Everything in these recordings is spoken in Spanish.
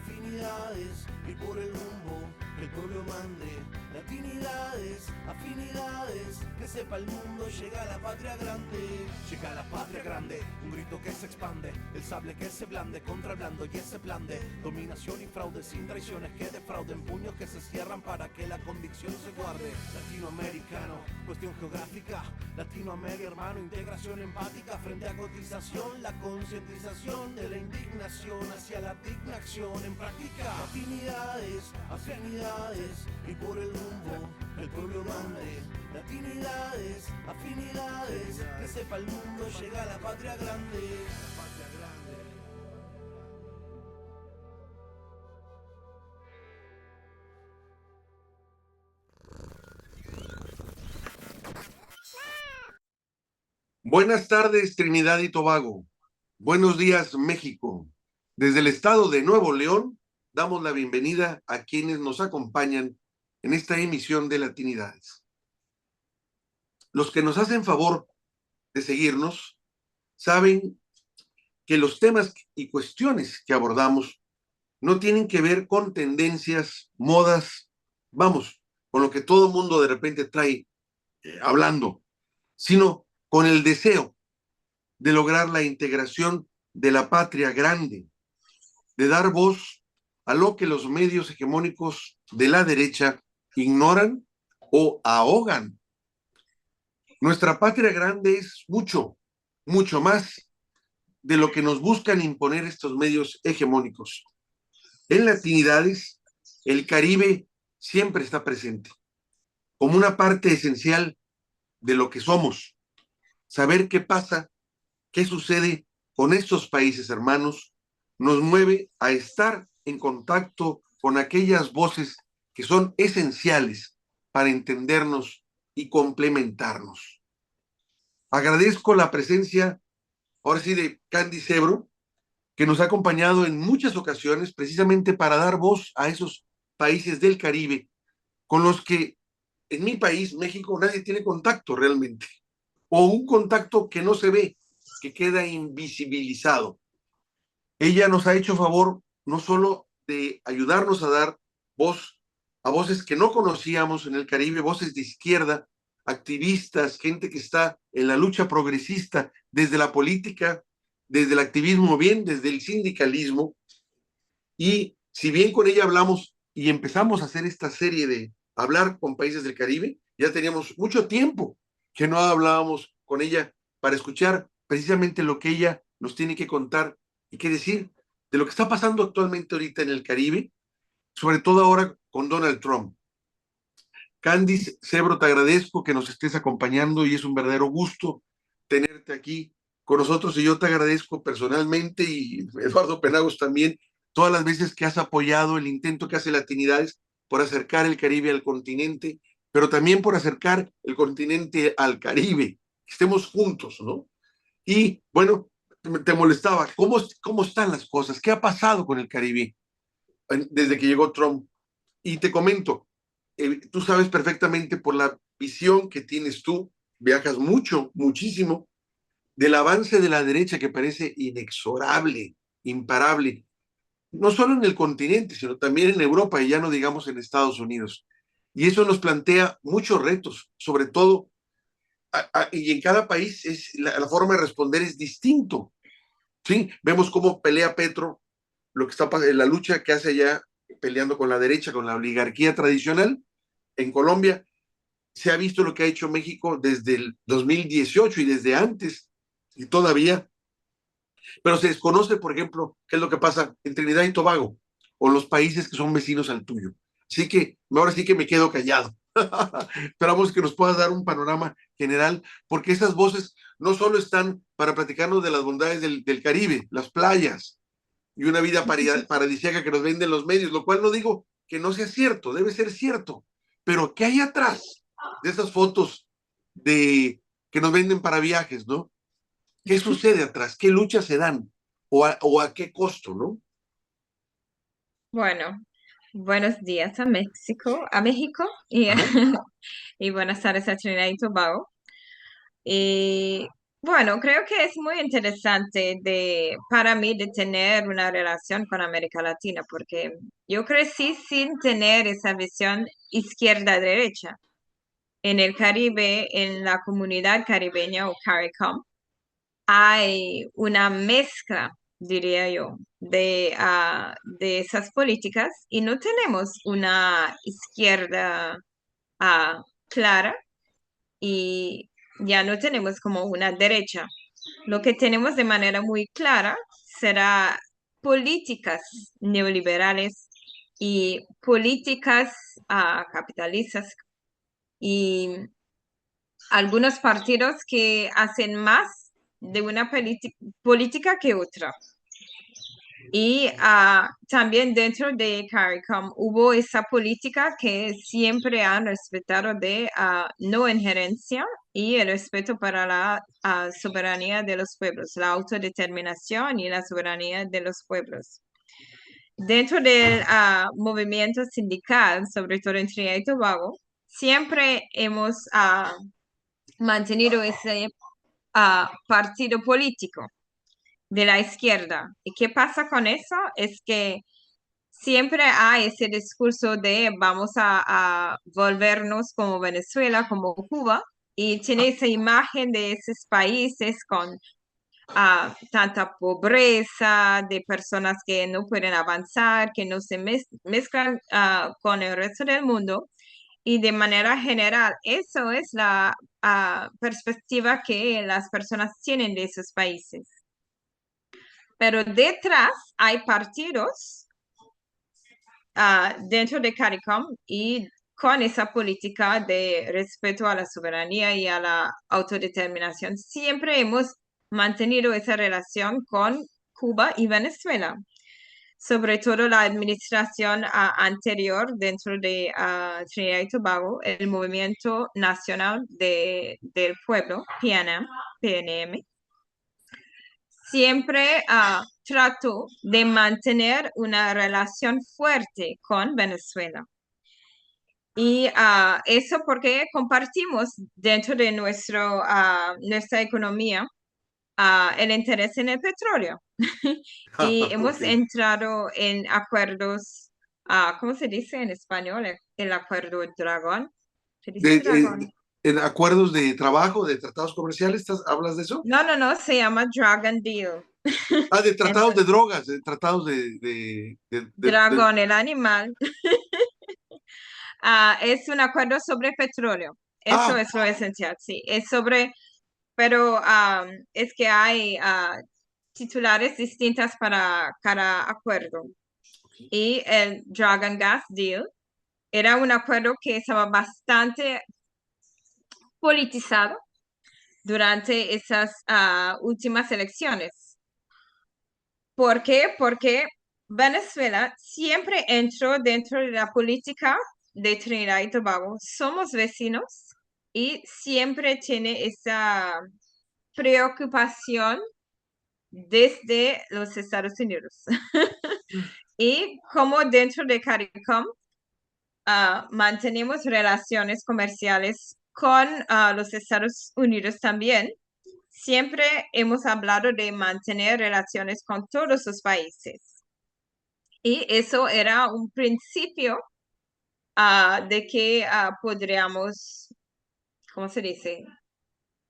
afinidades y por el rumbo que el pueblo mande. Latinidades, afinidades, que sepa el mundo, llega la patria grande. Llega la patria grande, un grito que se expande, el sable que se blande contra el blando y ese plan de dominación y fraude, sin traiciones que defrauden, puños que se cierran para que la convicción se guarde. Latinoamericano, cuestión geográfica, Latinoamérica hermano, integración empática frente a cotización, la concientización de la indignación hacia la digna acción en práctica. Afinidades, afinidades y por el rumbo el pueblo mande. Latinidades, afinidades, que sepa el mundo, llega la patria grande. La patria grande. Buenas tardes, Trinidad y Tobago. Buenos días, México. Desde el estado de Nuevo León, damos la bienvenida a quienes nos acompañan en esta emisión de Latinidades. Los que nos hacen favor de seguirnos saben que los temas y cuestiones que abordamos no tienen que ver con tendencias, modas, vamos, con lo que todo el mundo de repente trae hablando, sino con el deseo de lograr la integración de la patria grande, de dar voz a lo que los medios hegemónicos de la derecha ignoran o ahogan. Nuestra patria grande es mucho, mucho más de lo que nos buscan imponer estos medios hegemónicos. En Latinidades, el Caribe siempre está presente, como una parte esencial de lo que somos. Saber qué pasa, qué sucede con estos países hermanos, nos mueve a estar en contacto con aquellas voces que son esenciales para entendernos y complementarnos. Agradezco la presencia, ahora sí, de Candy Cebro, que nos ha acompañado en muchas ocasiones precisamente para dar voz a esos países del Caribe con los que en mi país, México, nadie tiene contacto realmente, o un contacto que no se ve, que queda invisibilizado. Ella nos ha hecho favor no solo de ayudarnos a dar voz a voces que no conocíamos en el Caribe, voces de izquierda, activistas, gente que está en la lucha progresista desde la política, desde el activismo, bien, desde el sindicalismo. Y si bien con ella hablamos y empezamos a hacer esta serie de hablar con países del Caribe, ya teníamos mucho tiempo que no hablábamos con ella para escuchar precisamente lo que ella nos tiene que contar y qué decir de lo que está pasando actualmente ahorita en el Caribe, sobre todo ahora con Donald Trump. Candice Cebro, te agradezco que nos estés acompañando y es un verdadero gusto tenerte aquí con nosotros y yo te agradezco personalmente y Eduardo Penagos también todas las veces que has apoyado el intento que hace Latinidades por acercar el Caribe al continente, pero también por acercar el continente al Caribe, que estemos juntos, ¿no? Y bueno, te molestaba, ¿cómo están las cosas? ¿Qué ha pasado con el Caribe desde que llegó Trump? Y te comento, tú sabes perfectamente por la visión que tienes tú, viajas mucho, muchísimo, del avance de la derecha que parece inexorable, imparable, no solo en el continente, sino también en Europa y ya no digamos en Estados Unidos. Y eso nos plantea muchos retos, sobre todo, y en cada país la forma de responder es distinto. ¿Sí? Vemos cómo pelea Petro, lo que está en la lucha que hace allá peleando con la derecha, con la oligarquía tradicional. En Colombia se ha visto lo que ha hecho México desde el 2018 y desde antes y todavía, pero se desconoce, por ejemplo, qué es lo que pasa en Trinidad y Tobago o los países que son vecinos al tuyo. Así que ahora sí que me quedo callado. Esperamos que nos puedas dar un panorama general, porque esas voces no solo están para platicarnos de las bondades del Caribe, las playas y una vida paradisíaca que nos venden los medios, lo cual no digo que no sea cierto, debe ser cierto, pero ¿qué hay atrás de esas fotos que nos venden para viajes, ¿no? ¿Qué sucede atrás? ¿Qué luchas se dan? O a qué costo, ¿no? Bueno, buenos días a México y, Ajá. y buenas tardes a Trinidad y Tobago. Eh, Bueno, creo que es muy interesante para mí de tener una relación con América Latina, porque yo crecí sin tener esa visión izquierda-derecha. En el Caribe, en la comunidad caribeña o CARICOM, hay una mezcla, diría yo, de esas políticas y no tenemos una izquierda clara y ya no tenemos como una derecha. Lo que tenemos de manera muy clara será políticas neoliberales y políticas capitalistas y algunos partidos que hacen más de una política que otra. Y también dentro de CARICOM hubo esa política que siempre han respetado de no injerencia y el respeto para la soberanía de los pueblos, la autodeterminación y la soberanía de los pueblos. Dentro del movimiento sindical, sobre todo en Trinidad y Tobago, siempre hemos mantenido ese partido político de la izquierda. ¿Y qué pasa con eso? Es que siempre hay ese discurso de vamos a volvernos como Venezuela, como Cuba, y tiene esa imagen de esos países con tanta pobreza, de personas que no pueden avanzar, que no se mezclan con el resto del mundo. Y de manera general, eso es la perspectiva que las personas tienen de esos países. Pero detrás hay partidos dentro de CARICOM y con esa política de respeto a la soberanía y a la autodeterminación, siempre hemos mantenido esa relación con Cuba y Venezuela. Sobre todo la administración anterior dentro de Trinidad y Tobago, el Movimiento Nacional del Pueblo, PNM, siempre trató de mantener una relación fuerte con Venezuela. Y eso porque compartimos dentro de nuestra economía el interés en el petróleo. Y hemos Ok. entrado en acuerdos, ¿cómo se dice en español? El acuerdo dragón. ¿Se dice dragón? En acuerdos de trabajo, de tratados comerciales, ¿hablas de eso? No, no, no, se llama Dragon Deal. Ah, de tratados de Entonces, drogas, de tratados dragón, el animal, es un acuerdo sobre petróleo. Eso Ah, es lo esencial, sí. Es sobre, pero es que hay titulares distintas para cada acuerdo. Y el Dragon Gas Deal era un acuerdo que estaba bastante politizado durante esas últimas elecciones. ¿Por qué? Porque Venezuela siempre entró dentro de la política de Trinidad y Tobago. Somos vecinos y siempre tiene esa preocupación desde los Estados Unidos. Y como dentro de CARICOM mantenemos relaciones comerciales con los Estados Unidos también, siempre hemos hablado de mantener relaciones con todos los países. Y eso era un principio de que podríamos, ¿cómo se dice?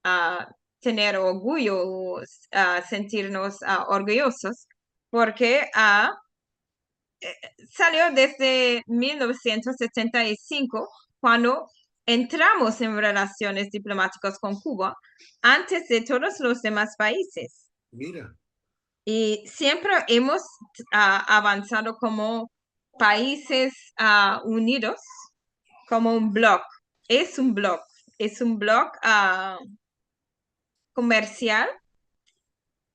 Ah, tener orgullo, o, sentirnos orgullosos, porque salió desde 1975, cuando entramos en relaciones diplomáticas con Cuba, antes de todos los demás países. mira, Y siempre hemos avanzado como países unidos, como un bloc. Es un bloc comercial,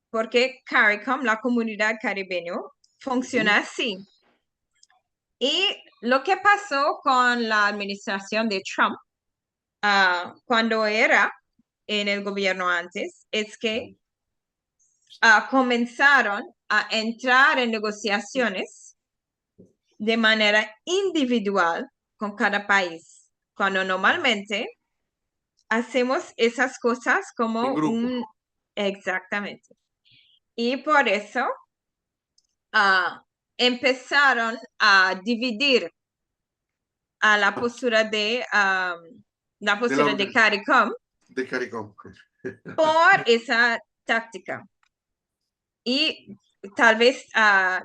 porque CARICOM, la comunidad caribeña, ujú, funciona así. Y lo que pasó con la administración de Trump, cuando era en el gobierno antes, es que comenzaron a entrar en negociaciones de manera individual con cada país, cuando normalmente hacemos esas cosas en como grupo. exactamente. Y por eso empezaron a dividir a la De la postura de orden CARICOM de CARICOM. por esa táctica. Y tal vez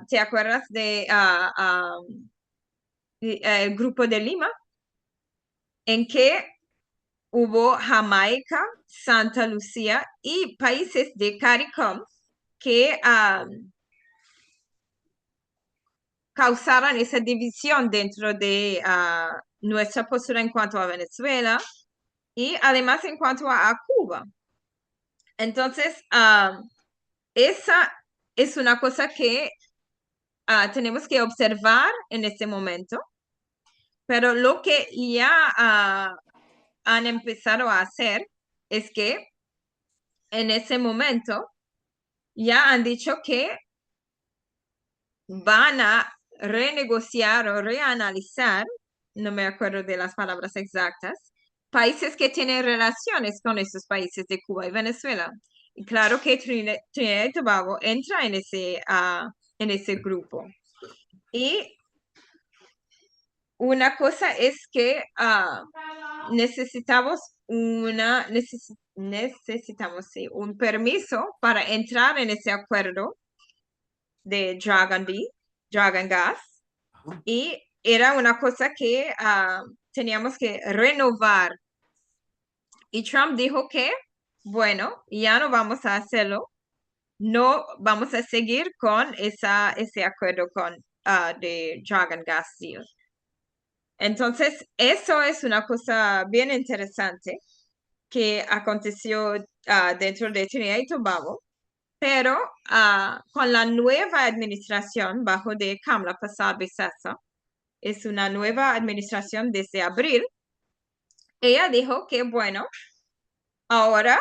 te acuerdas de el grupo de Lima, en que hubo Jamaica, Santa Lucía y países de CARICOM que causaron esa división dentro de nuestra postura en cuanto a Venezuela y además en cuanto a Cuba. Entonces, esa es una cosa que tenemos que observar en este momento, pero lo que ya han empezado a hacer es que en ese momento ya han dicho que van a renegociar o reanalizar, no me acuerdo de las palabras exactas, países que tienen relaciones con esos países de Cuba y Venezuela. Y claro que Trinidad y Tobago entra en ese grupo. Y una cosa es que necesitamos sí, un permiso para entrar en ese acuerdo de Dragon Gas, y era una cosa que teníamos que renovar. Y Trump dijo que, bueno, ya no vamos a hacerlo, no vamos a seguir con ese acuerdo de Dragon Gas Deal. Entonces, eso es una cosa bien interesante que aconteció dentro de Trinidad y Tobago, pero con la nueva administración bajo de Kamala Persad-Bissessar, es una nueva administración desde abril, ella dijo que, bueno, ahora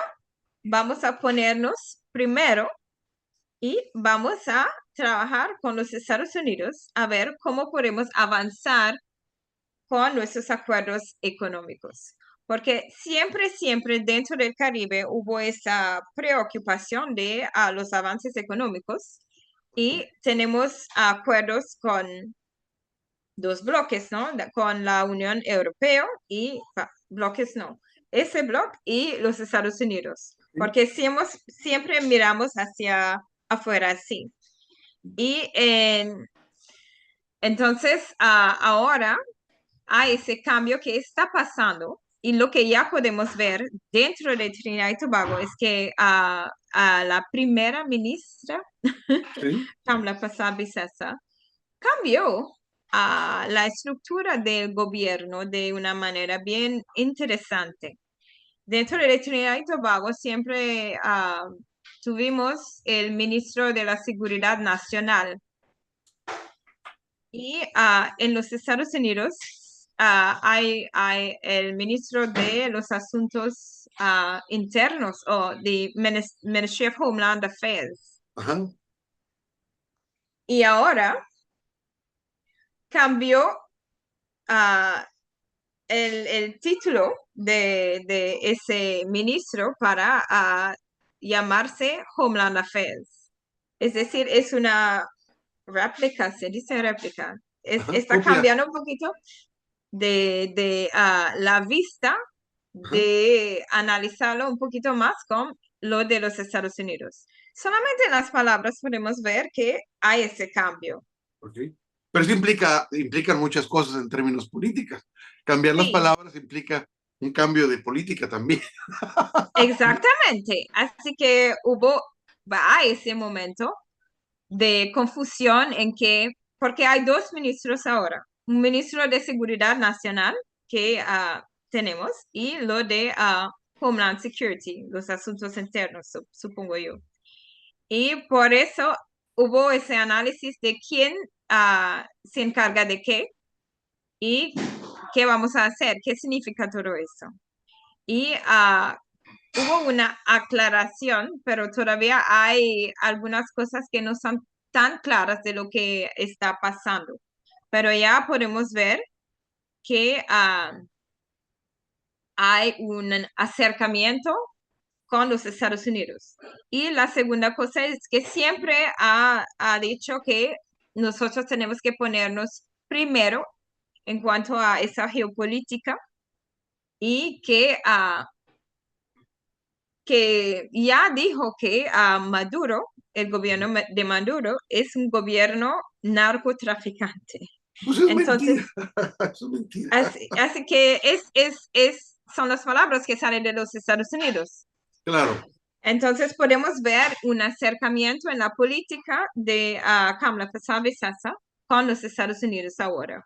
vamos a ponernos primero y vamos a trabajar con los Estados Unidos a ver cómo podemos avanzar con nuestros acuerdos económicos. Porque siempre dentro del Caribe hubo esa preocupación de los avances económicos y tenemos acuerdos con dos bloques, ¿no? Con la Unión Europea y bloques no. Ese bloque y los Estados Unidos. Porque siempre miramos hacia afuera, sí. Y entonces ahora hay ese cambio que está pasando y lo que ya podemos ver dentro de Trinidad y Tobago es que a la primera ministra, Sí. Kamala Persad-Bissessar, cambió la estructura del gobierno de una manera bien interesante. Dentro de Trinidad y Tobago siempre tuvimos el ministro de la Seguridad Nacional. Y en los Estados Unidos hay el ministro de los Asuntos Internos o the Ministry of Homeland Affairs. Ajá. Y ahora cambió el título de ese ministro para llamarse Homeland Affairs. Es decir, es una réplica, se dice réplica. Ajá. Está Copia. cambiando un poquito de la vista Ajá. de analizarlo un poquito más con lo de los Estados Unidos. Solamente en las palabras podemos ver que hay ese cambio. Ok. Pero eso implican muchas cosas en términos políticos. Cambiar las Sí, palabras implica un cambio de política también. exactamente. Así que va ese momento de confusión en que, porque hay dos ministros ahora, un ministro de Seguridad Nacional que tenemos y lo de Homeland Security, los asuntos internos, supongo yo. Y por eso hubo ese análisis de quién se encarga de qué y qué vamos a hacer, qué significa todo eso. Y hubo una aclaración, pero todavía hay algunas cosas que no son tan claras de lo que está pasando. Pero ya podemos ver que hay un acercamiento con los Estados Unidos. Y la segunda cosa es que siempre ha dicho que nosotros tenemos que ponernos primero en cuanto a esa geopolítica y que ya dijo que Maduro, el gobierno de Maduro, es un gobierno narcotraficante. Pues es Entonces, mentira, eso es mentira. así que son las palabras que salen de los Estados Unidos. Claro. Entonces podemos ver un acercamiento en la política de Kamala Sasa con los Estados Unidos ahora.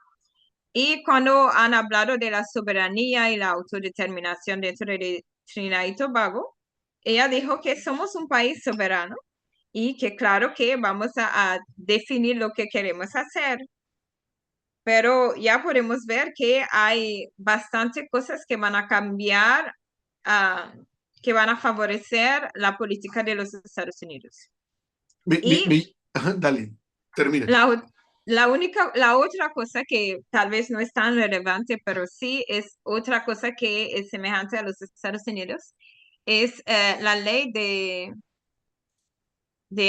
Y cuando han hablado de la soberanía y la autodeterminación dentro de Trinidad y Tobago, ella dijo que somos un país soberano y que claro que vamos a definir lo que queremos hacer, pero ya podemos ver que hay bastantes cosas que van a cambiar, ah, que van a favorecer la política de los Estados Unidos. Y Ajá, dale, termina. la otra cosa que tal vez no es tan relevante, pero sí es otra cosa que es semejante a los Estados Unidos, es la ley de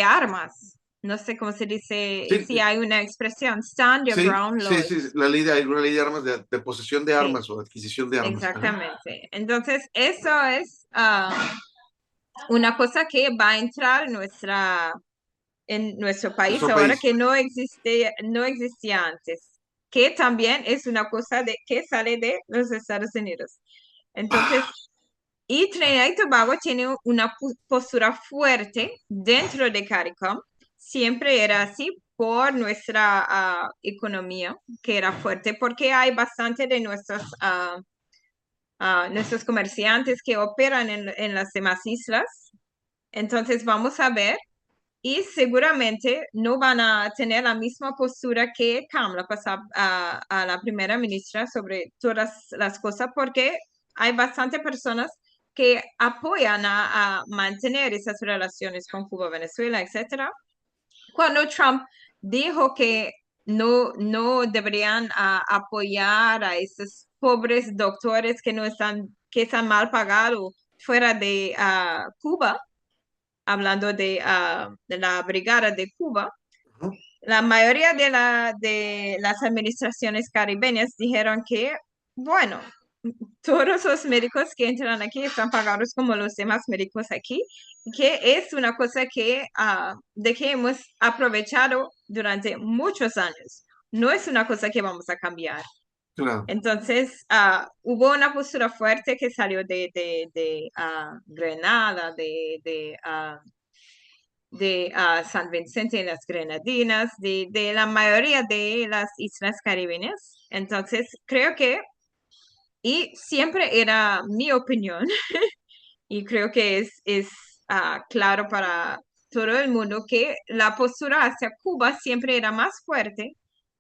armas. No sé cómo se dice, Sí, si hay una expresión, stand your sí, ground sí, laws. sí, hay una ley de armas, de posesión de Sí, armas o adquisición de armas. Ajá. exactamente. Entonces, eso es una cosa que va a entrar en nuestro país Nuestro ahora país. que no existía antes, que también es una cosa que sale de los Estados Unidos. Entonces, y Trinidad y Tobago tiene una postura fuerte dentro de CARICOM, siempre era así por nuestra economía, que era fuerte, porque hay bastante de nuestros comerciantes que operan en las demás islas. Entonces, vamos a ver y seguramente no van a tener la misma postura que Kamala pasó a la primera ministra sobre todas las cosas, porque hay bastantes personas que apoyan a mantener esas relaciones con Cuba, Venezuela, etcétera. Cuando Trump dijo que no deberían apoyar a esos pobres doctores que están mal pagados fuera de Cuba, hablando de la Brigada de Cuba, Ajá. la mayoría de las administraciones caribeñas dijeron que, bueno, todos los médicos que entran aquí están pagados como los demás médicos aquí, que es una cosa de que hemos aprovechado durante muchos años. No es una cosa que vamos a cambiar. Claro. Entonces, hubo una postura fuerte que salió de Grenada, de San Vicente y las Grenadinas, de la mayoría de las islas caribeñas. Entonces, creo que, y siempre era mi opinión, y creo que es claro para todo el mundo que la postura hacia Cuba siempre era más fuerte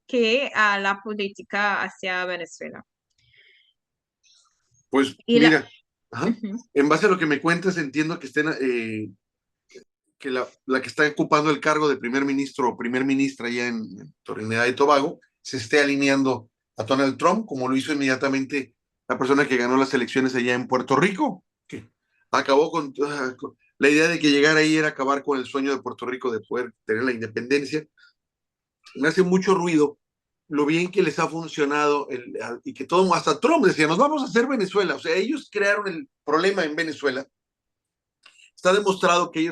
que la política hacia Venezuela. Pues Y mira, ajá, Ujú. en base a lo que me cuentas, entiendo que que la que está ocupando el cargo de primer ministro o primer ministra allá en Trinidad y Tobago se esté alineando a Donald Trump, como lo hizo inmediatamente la persona que ganó las elecciones allá en Puerto Rico, que acabó con la idea de que llegar ahí era acabar con el sueño de Puerto Rico de poder tener la independencia. Me hace mucho ruido lo bien que les ha funcionado y que todo, hasta Trump decía, nos vamos a hacer Venezuela. O sea, ellos crearon el problema en Venezuela. Está demostrado que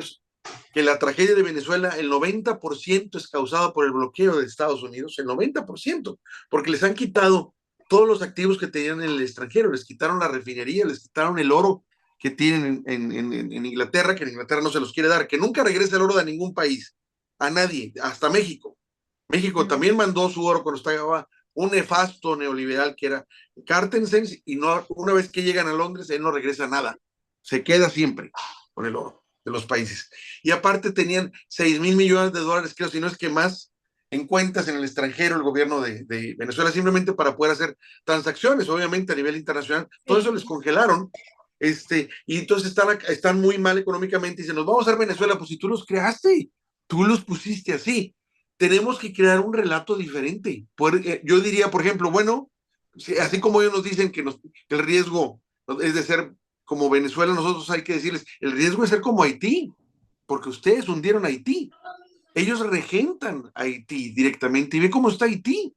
la tragedia de Venezuela, el 90% es causada por el bloqueo de Estados Unidos, el 90%, porque les han quitado todos los activos que tenían en el extranjero, les quitaron la refinería, les quitaron el oro que tienen en Inglaterra, que en Inglaterra no se los quiere dar, que nunca regrese el oro de ningún país, a nadie, hasta México. México también mandó su oro cuando estaba un nefasto neoliberal que era Cartensens, y no, una vez que llegan a Londres, él no regresa nada, se queda siempre con el oro de los países. Y aparte tenían 6,000 millones de dólares, creo, si no es que más, en cuentas en el extranjero, el gobierno de Venezuela, simplemente para poder hacer transacciones, obviamente a nivel internacional. Todo eso les congelaron. Y entonces están muy mal económicamente y dicen, nos vamos a hacer Venezuela. Pues si tú los creaste, tú los pusiste así. Tenemos que crear un relato diferente. Yo diría, por ejemplo, bueno, así como ellos nos dicen que el riesgo es de ser como Venezuela, nosotros hay que decirles, el riesgo es ser como Haití, porque ustedes hundieron a Haití. Ellos regentan a Haití directamente y ve cómo está Haití.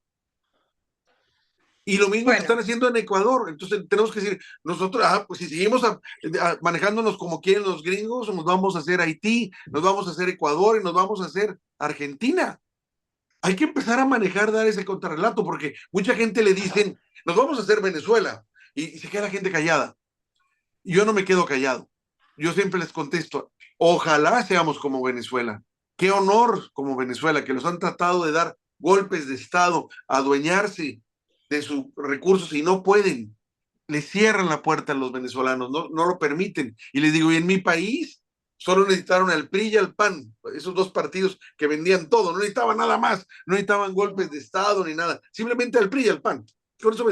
Y lo mismo que Bueno, están haciendo en Ecuador. Entonces tenemos que decir, nosotros, pues si seguimos manejándonos como quieren los gringos, nos vamos a hacer Haití, nos vamos a hacer Ecuador y nos vamos a hacer Argentina. Hay que empezar a manejar, dar ese contrarrelato, porque mucha gente le dicen, nos vamos a hacer Venezuela, y se queda la gente callada. Y yo no me quedo callado. Yo siempre les contesto, ojalá seamos como Venezuela. Qué honor como Venezuela, que los han tratado de dar golpes de Estado, adueñarse de sus recursos y no pueden. Les cierran la puerta a los venezolanos, no lo permiten. Y les digo, y en mi país solo necesitaron al PRI y al PAN, esos dos partidos que vendían todo, no necesitaban nada más, no necesitaban golpes de Estado ni nada, simplemente al PRI y al PAN. Por eso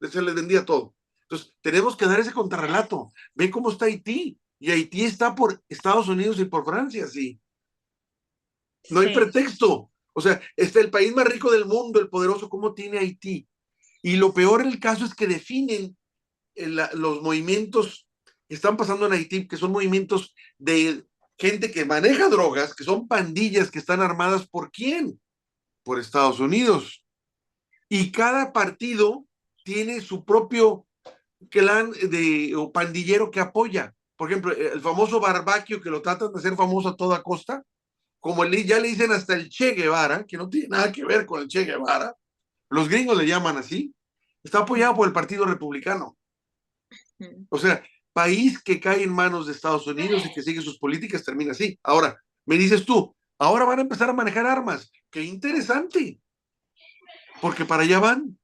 se les vendía todo. Entonces, tenemos que dar ese contrarrelato. Ve cómo está Haití. Y Haití está por Estados Unidos y por Francia, sí. No hay sí, pretexto. O sea, está el país más rico del mundo, el poderoso, ¿cómo tiene Haití? Y lo peor del caso es que definen los movimientos que están pasando en Haití, que son movimientos de gente que maneja drogas, que son pandillas que están armadas ¿por quién? Por Estados Unidos. Y cada partido tiene su propio clan o pandillero que apoya. Por ejemplo, el famoso Barbaquio, que lo tratan de hacer famoso a toda costa, como ya le dicen hasta el Che Guevara, que no tiene nada que ver con el Che Guevara, los gringos le llaman así, está apoyado por el Partido Republicano. O sea, país que cae en manos de Estados Unidos y que sigue sus políticas termina así. Ahora, me dices tú, ahora van a empezar a manejar armas. Qué interesante, porque para allá van.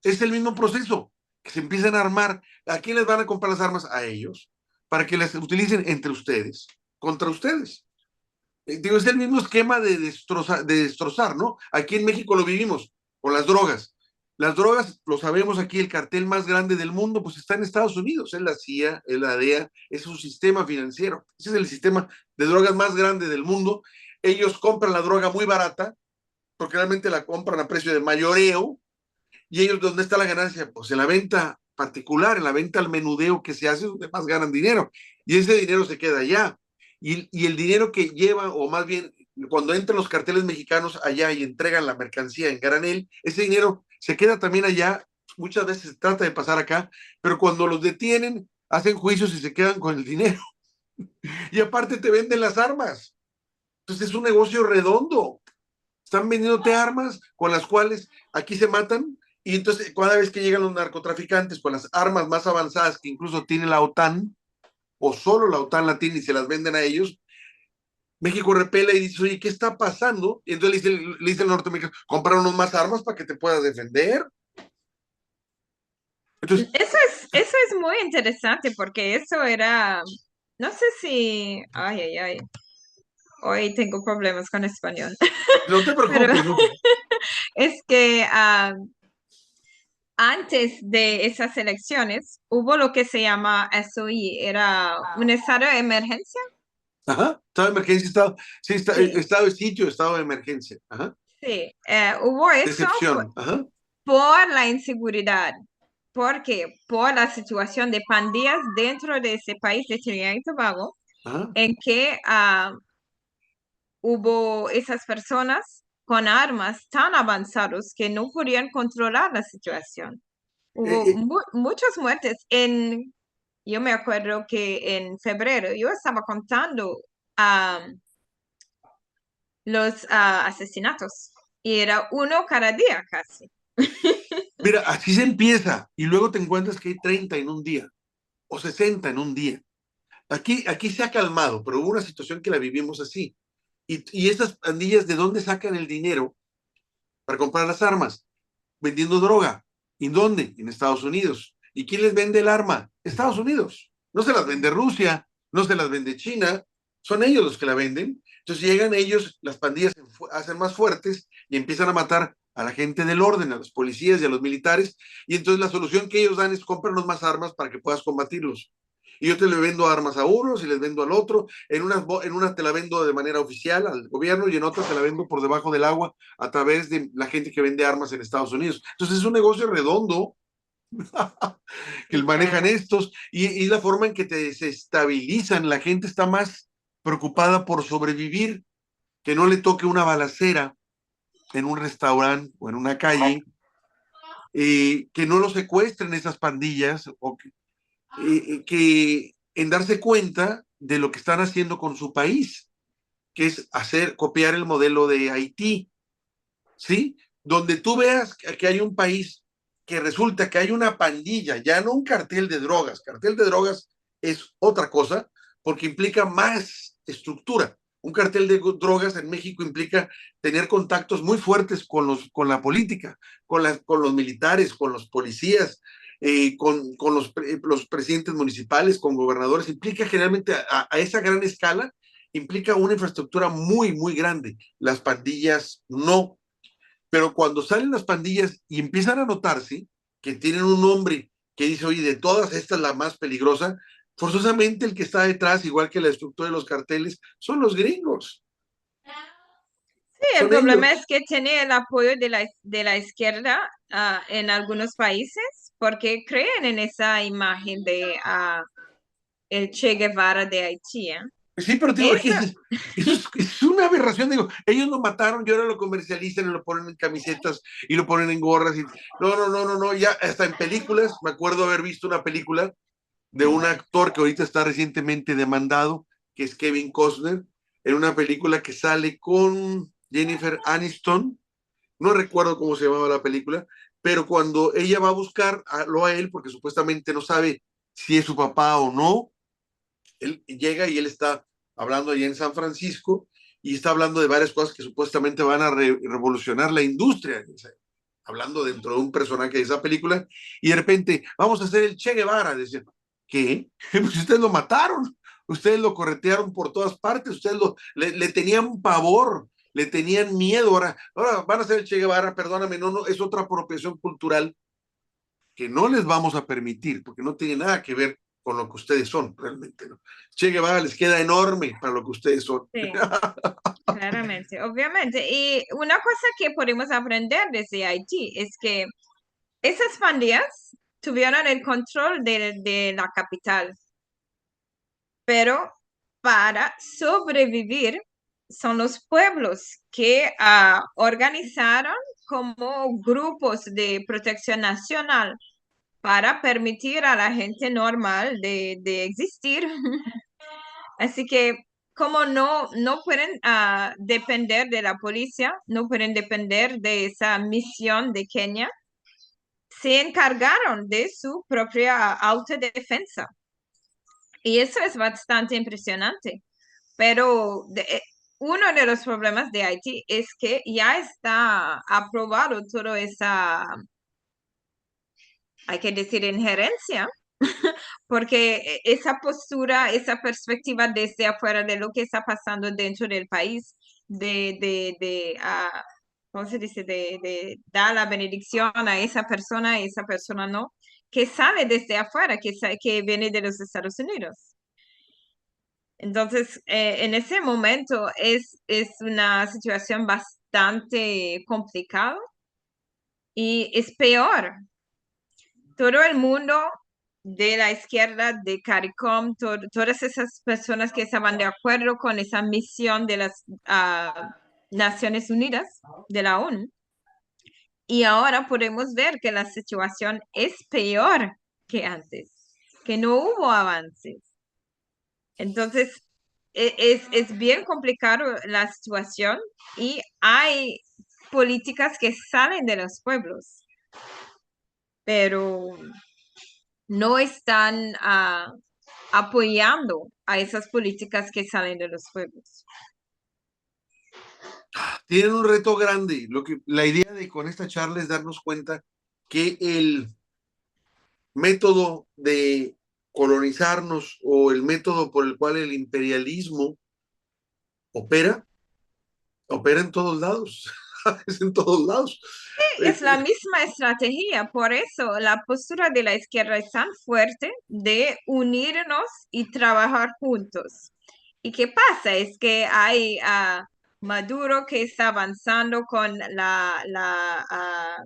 Es el mismo proceso, que se empiezan a armar. ¿A quién les van a comprar las armas? A ellos, para que las utilicen entre ustedes, contra ustedes. Digo, es el mismo esquema de destrozar, ¿no? Aquí en México lo vivimos con las drogas. Las drogas, lo sabemos aquí, el cartel más grande del mundo, pues está en Estados Unidos, es la CIA, es la DEA, es un sistema financiero. Ese es el sistema de drogas más grande del mundo. Ellos compran la droga muy barata, porque realmente la compran a precio de mayoreo, y ellos, ¿dónde está la ganancia? Pues en la venta particular, en la venta al menudeo que se hace, donde más ganan dinero. Y ese dinero se queda allá. Y el dinero que lleva, o más bien, cuando entran los carteles mexicanos allá y entregan la mercancía en granel, ese dinero se queda también allá. Muchas veces se trata de pasar acá, pero cuando los detienen, hacen juicios y se quedan con el dinero. Y aparte te venden las armas. Entonces es un negocio redondo. Están vendiéndote armas con las cuales aquí se matan, y entonces cada vez que llegan los narcotraficantes con las armas más avanzadas que incluso tiene la OTAN, o solo la OTAN la tiene y se las venden a ellos, México repela y dice, oye, ¿qué está pasando? Y entonces le dice al norteamericano, compraron más armas para que te puedas defender. Entonces, eso es muy interesante porque eso era, no sé si, ay, hoy tengo problemas con español, no te pero preocupes, ¿no? es que antes de esas elecciones hubo lo que se llama SOI, era un estado de emergencia. Ajá, estado de emergencia, sí, Sí, estado de sitio, estado de emergencia. Ajá, sí, hubo eso decepción. Ajá, por la inseguridad. Porque por la situación de pandillas dentro de ese país de Trinidad y Tobago, ajá. en que hubo esas personas con armas tan avanzados que no podían controlar la situación. Eh, Hubo eh, muchas muertes. Yo me acuerdo que en febrero yo estaba contando los asesinatos y era uno cada día casi. Mira, así se empieza y luego te encuentras que hay 30 en un día o 60 en un día. Aquí se ha calmado, pero hubo una situación que la vivimos así. Y estas pandillas, ¿de dónde sacan el dinero para comprar las armas? Vendiendo droga. ¿Y dónde? En Estados Unidos. ¿Y quién les vende el arma? Estados Unidos. No se las vende Rusia, no se las vende China, son ellos los que la venden. Entonces llegan ellos, las pandillas se hacen más fuertes y empiezan a matar a la gente del orden, a los policías y a los militares, y entonces la solución que ellos dan es cómpranos más armas para que puedas combatirlos. Y yo te le vendo armas a unos y les vendo al otro, en una te la vendo de manera oficial al gobierno y en otra te la vendo por debajo del agua a través de la gente que vende armas en Estados Unidos. Entonces es un negocio redondo que Sí, manejan claro. estos, y la forma en que te desestabilizan. La gente está más preocupada por sobrevivir, que no le toque una balacera en un restaurante o en una calle, que no lo secuestren esas pandillas, o que en darse cuenta de lo que están haciendo con su país, que es copiar el modelo de Haití, ¿sí? Donde tú veas que hay un país que resulta que hay una pandilla, ya no un cartel de drogas es otra cosa, porque implica más estructura. Un cartel de drogas en México implica tener contactos muy fuertes con la política, con los militares, con los policías, con los presidentes municipales, con gobernadores. Implica generalmente a esa gran escala, implica una infraestructura muy, muy grande. Las pandillas no, pero cuando salen las pandillas y empiezan a notarse que tienen un nombre que dice, oye, de todas esta es la más peligrosa, forzosamente el que está detrás, igual que la estructura de los carteles, son los gringos, Sí, el son problema es ellos. que tiene el apoyo de la izquierda en algunos países porque creen en esa imagen de el Che Guevara de Haití. ¿Eh? Sí, pero digo, Eso, es una aberración. Digo, ellos lo mataron y ahora lo comercializan y lo ponen en camisetas y lo ponen en gorras. No, no, no, no, no, ya hasta en películas. Me acuerdo haber visto una película de un actor que ahorita está recientemente demandado, que es Kevin Costner, en una película que sale con Jennifer Aniston. No recuerdo cómo se llamaba la película, pero cuando ella va a buscarlo a él, porque supuestamente no sabe si es su papá o no, él llega y él está hablando allá en San Francisco y está hablando de varias cosas que supuestamente van a revolucionar la industria, hablando dentro de un personaje de esa película, y de repente, vamos a hacer el Che Guevara. Decía, ¿qué? Pues ustedes lo mataron, ustedes lo corretearon por todas partes, le tenían pavor, le tenían miedo. Ahora van a hacer el Che Guevara, perdóname, no, no, es otra apropiación cultural que no les vamos a permitir, porque no tiene nada que ver con lo que ustedes son, realmente, ¿no? Che Guevara les queda enorme para lo que ustedes son. sí, claramente, obviamente. Y una cosa que podemos aprender desde Haití es que esas pandillas tuvieron el control de la capital, pero para sobrevivir son los pueblos que organizaron como grupos de protección nacional para permitir a la gente normal de existir. Así que como no pueden depender de la policía, no pueden depender de esa misión de Kenia, se encargaron de su propia autodefensa. Y eso es bastante impresionante. Pero uno de los problemas de Haití es que ya está aprobado toda esa, hay que decir, injerencia, porque esa postura, esa perspectiva desde afuera de lo que está pasando dentro del país, ¿cómo se dice? De dar la benedicción a esa persona no, que sale desde afuera, que viene de los Estados Unidos. Entonces, en ese momento es una situación bastante complicada y es peor. Todo el mundo de la izquierda, de CARICOM, todas esas personas que estaban de acuerdo con esa misión de las Naciones Unidas, de la ONU, y ahora podemos ver que la situación es peor que antes, que no hubo avances. Entonces, es bien complicado la situación y hay políticas que salen de los pueblos, pero no están apoyando a esas políticas que salen de los pueblos. Tienen un reto grande. La idea de con esta charla es darnos cuenta que el método de colonizarnos o el método por el cual el imperialismo opera, opera en todos lados. Es en todos lados. Es la misma estrategia, por eso la postura de la izquierda es tan fuerte de unirnos y trabajar juntos. ¿Y qué pasa? Es que hay Maduro que está avanzando con la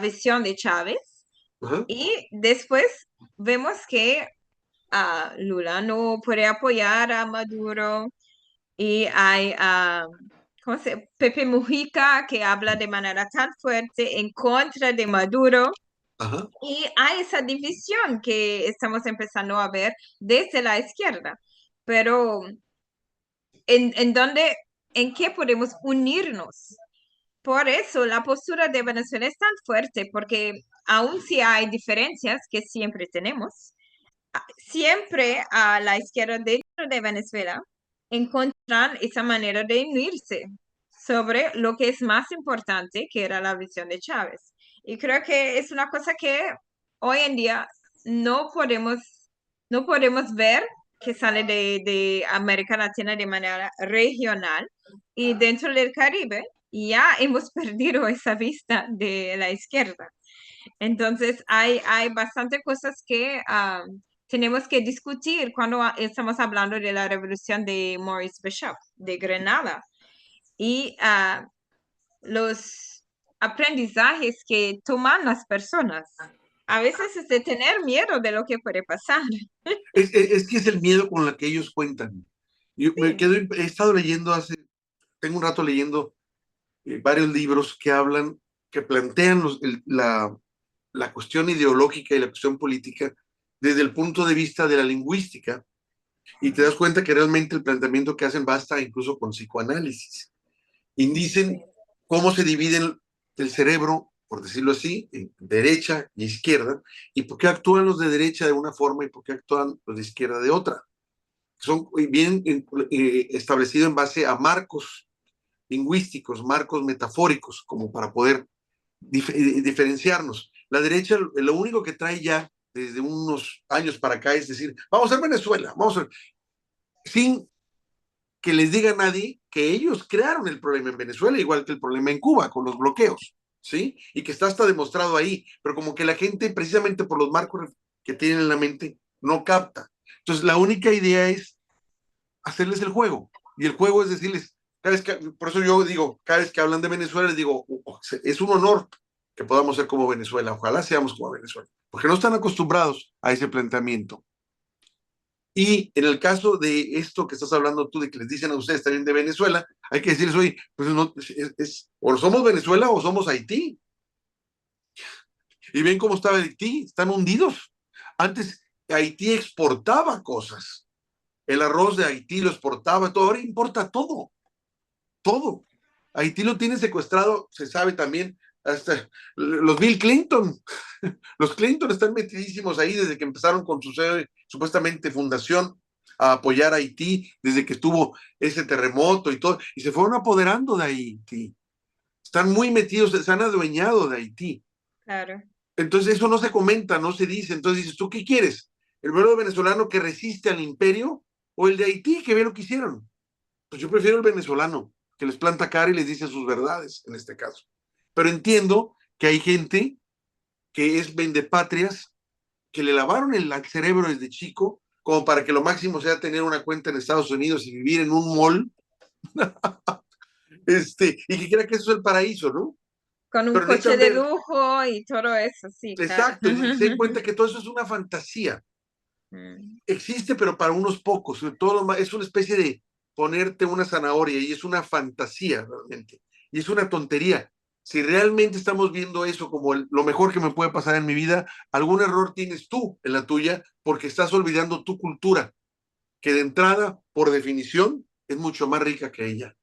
visión de Chávez Ajá, Y después vemos que Lula no puede apoyar a Maduro y hay ¿cómo Pepe Mujica que habla de manera tan fuerte en contra de Maduro. ajá. Y hay esa división que estamos empezando a ver desde la izquierda. Pero ¿en dónde, en qué podemos unirnos? Por eso la postura de Venezuela es tan fuerte, porque aun si hay diferencias que siempre tenemos, siempre a la izquierda dentro de Venezuela encuentran esa manera de unirse sobre lo que es más importante, que era la visión de Chávez. Y creo que es una cosa que hoy en día no podemos, no podemos ver que sale de América Latina de manera regional y dentro del Caribe ya hemos perdido esa vista de la izquierda. Entonces, hay bastante cosas que tenemos que discutir cuando estamos hablando de la revolución de Maurice Bishop de Grenada y los aprendizajes que toman las personas. A veces es de tener miedo de lo que puede pasar. Es que es el miedo con el que ellos cuentan. Yo me Sí, quedo, he estado leyendo tengo un rato leyendo varios libros que hablan, que plantean la cuestión ideológica y la cuestión política desde el punto de vista de la lingüística, y te das cuenta que realmente el planteamiento que hacen basta incluso con psicoanálisis. Y dicen sí, cómo se divide el cerebro, por decirlo así, en derecha y izquierda, y por qué actúan los de derecha de una forma y por qué actúan los de izquierda de otra. Son bien establecidos en base a marcos lingüísticos, marcos metafóricos, como para poder diferenciarnos. La derecha lo único que trae ya desde unos años para acá es decir, vamos a ser Venezuela, vamos a ser, sin que les diga a nadie que ellos crearon el problema en Venezuela, igual que el problema en Cuba, con los bloqueos, ¿sí? Y que está hasta demostrado ahí, pero como que la gente, precisamente por los marcos que tienen en la mente, no capta. Entonces, la única idea es hacerles el juego, y el juego es decirles, cada vez que, por eso yo digo, cada vez que hablan de Venezuela, les digo, es un honor que podamos ser como Venezuela, ojalá seamos como Venezuela, porque no están acostumbrados a ese planteamiento. Y en el caso de esto que estás hablando tú, de que les dicen a ustedes también de Venezuela, hay que decirles, oye, pues no, o somos Venezuela o somos Haití. Y ven cómo estaba Haití, están hundidos. Antes Haití exportaba cosas. El arroz de Haití lo exportaba, todo, ahora importa todo, todo. Haití lo tiene secuestrado, se sabe también, hasta los Bill Clinton. Los Clinton están metidísimos ahí desde que empezaron con su supuestamente fundación a apoyar a Haití, desde que estuvo ese terremoto y todo, y se fueron apoderando de Haití. Están muy metidos, se han adueñado de Haití. claro. Entonces eso no se comenta, no se dice. Entonces dices, ¿tú qué quieres? ¿El verdadero venezolano que resiste al imperio o el de Haití que ve lo que hicieron? Pues yo prefiero el venezolano, que les planta cara y les dice sus verdades, en este caso. Pero entiendo que hay gente que es vendepatrias, que le lavaron el cerebro desde chico, como para que lo máximo sea tener una cuenta en Estados Unidos y vivir en un mall, y que crea que eso es el paraíso, ¿no? Con un Pero coche necesitan de ver, lujo y todo eso, sí, claro. exacto, y se den cuenta que todo eso es una fantasía. Mm. Existe, pero para unos pocos, todo es una especie de ponerte una zanahoria y es una fantasía realmente. Y es una tontería. Si realmente estamos viendo eso como lo mejor que me puede pasar en mi vida, algún error tienes tú en la tuya porque estás olvidando tu cultura, que de entrada, por definición, es mucho más rica que ella,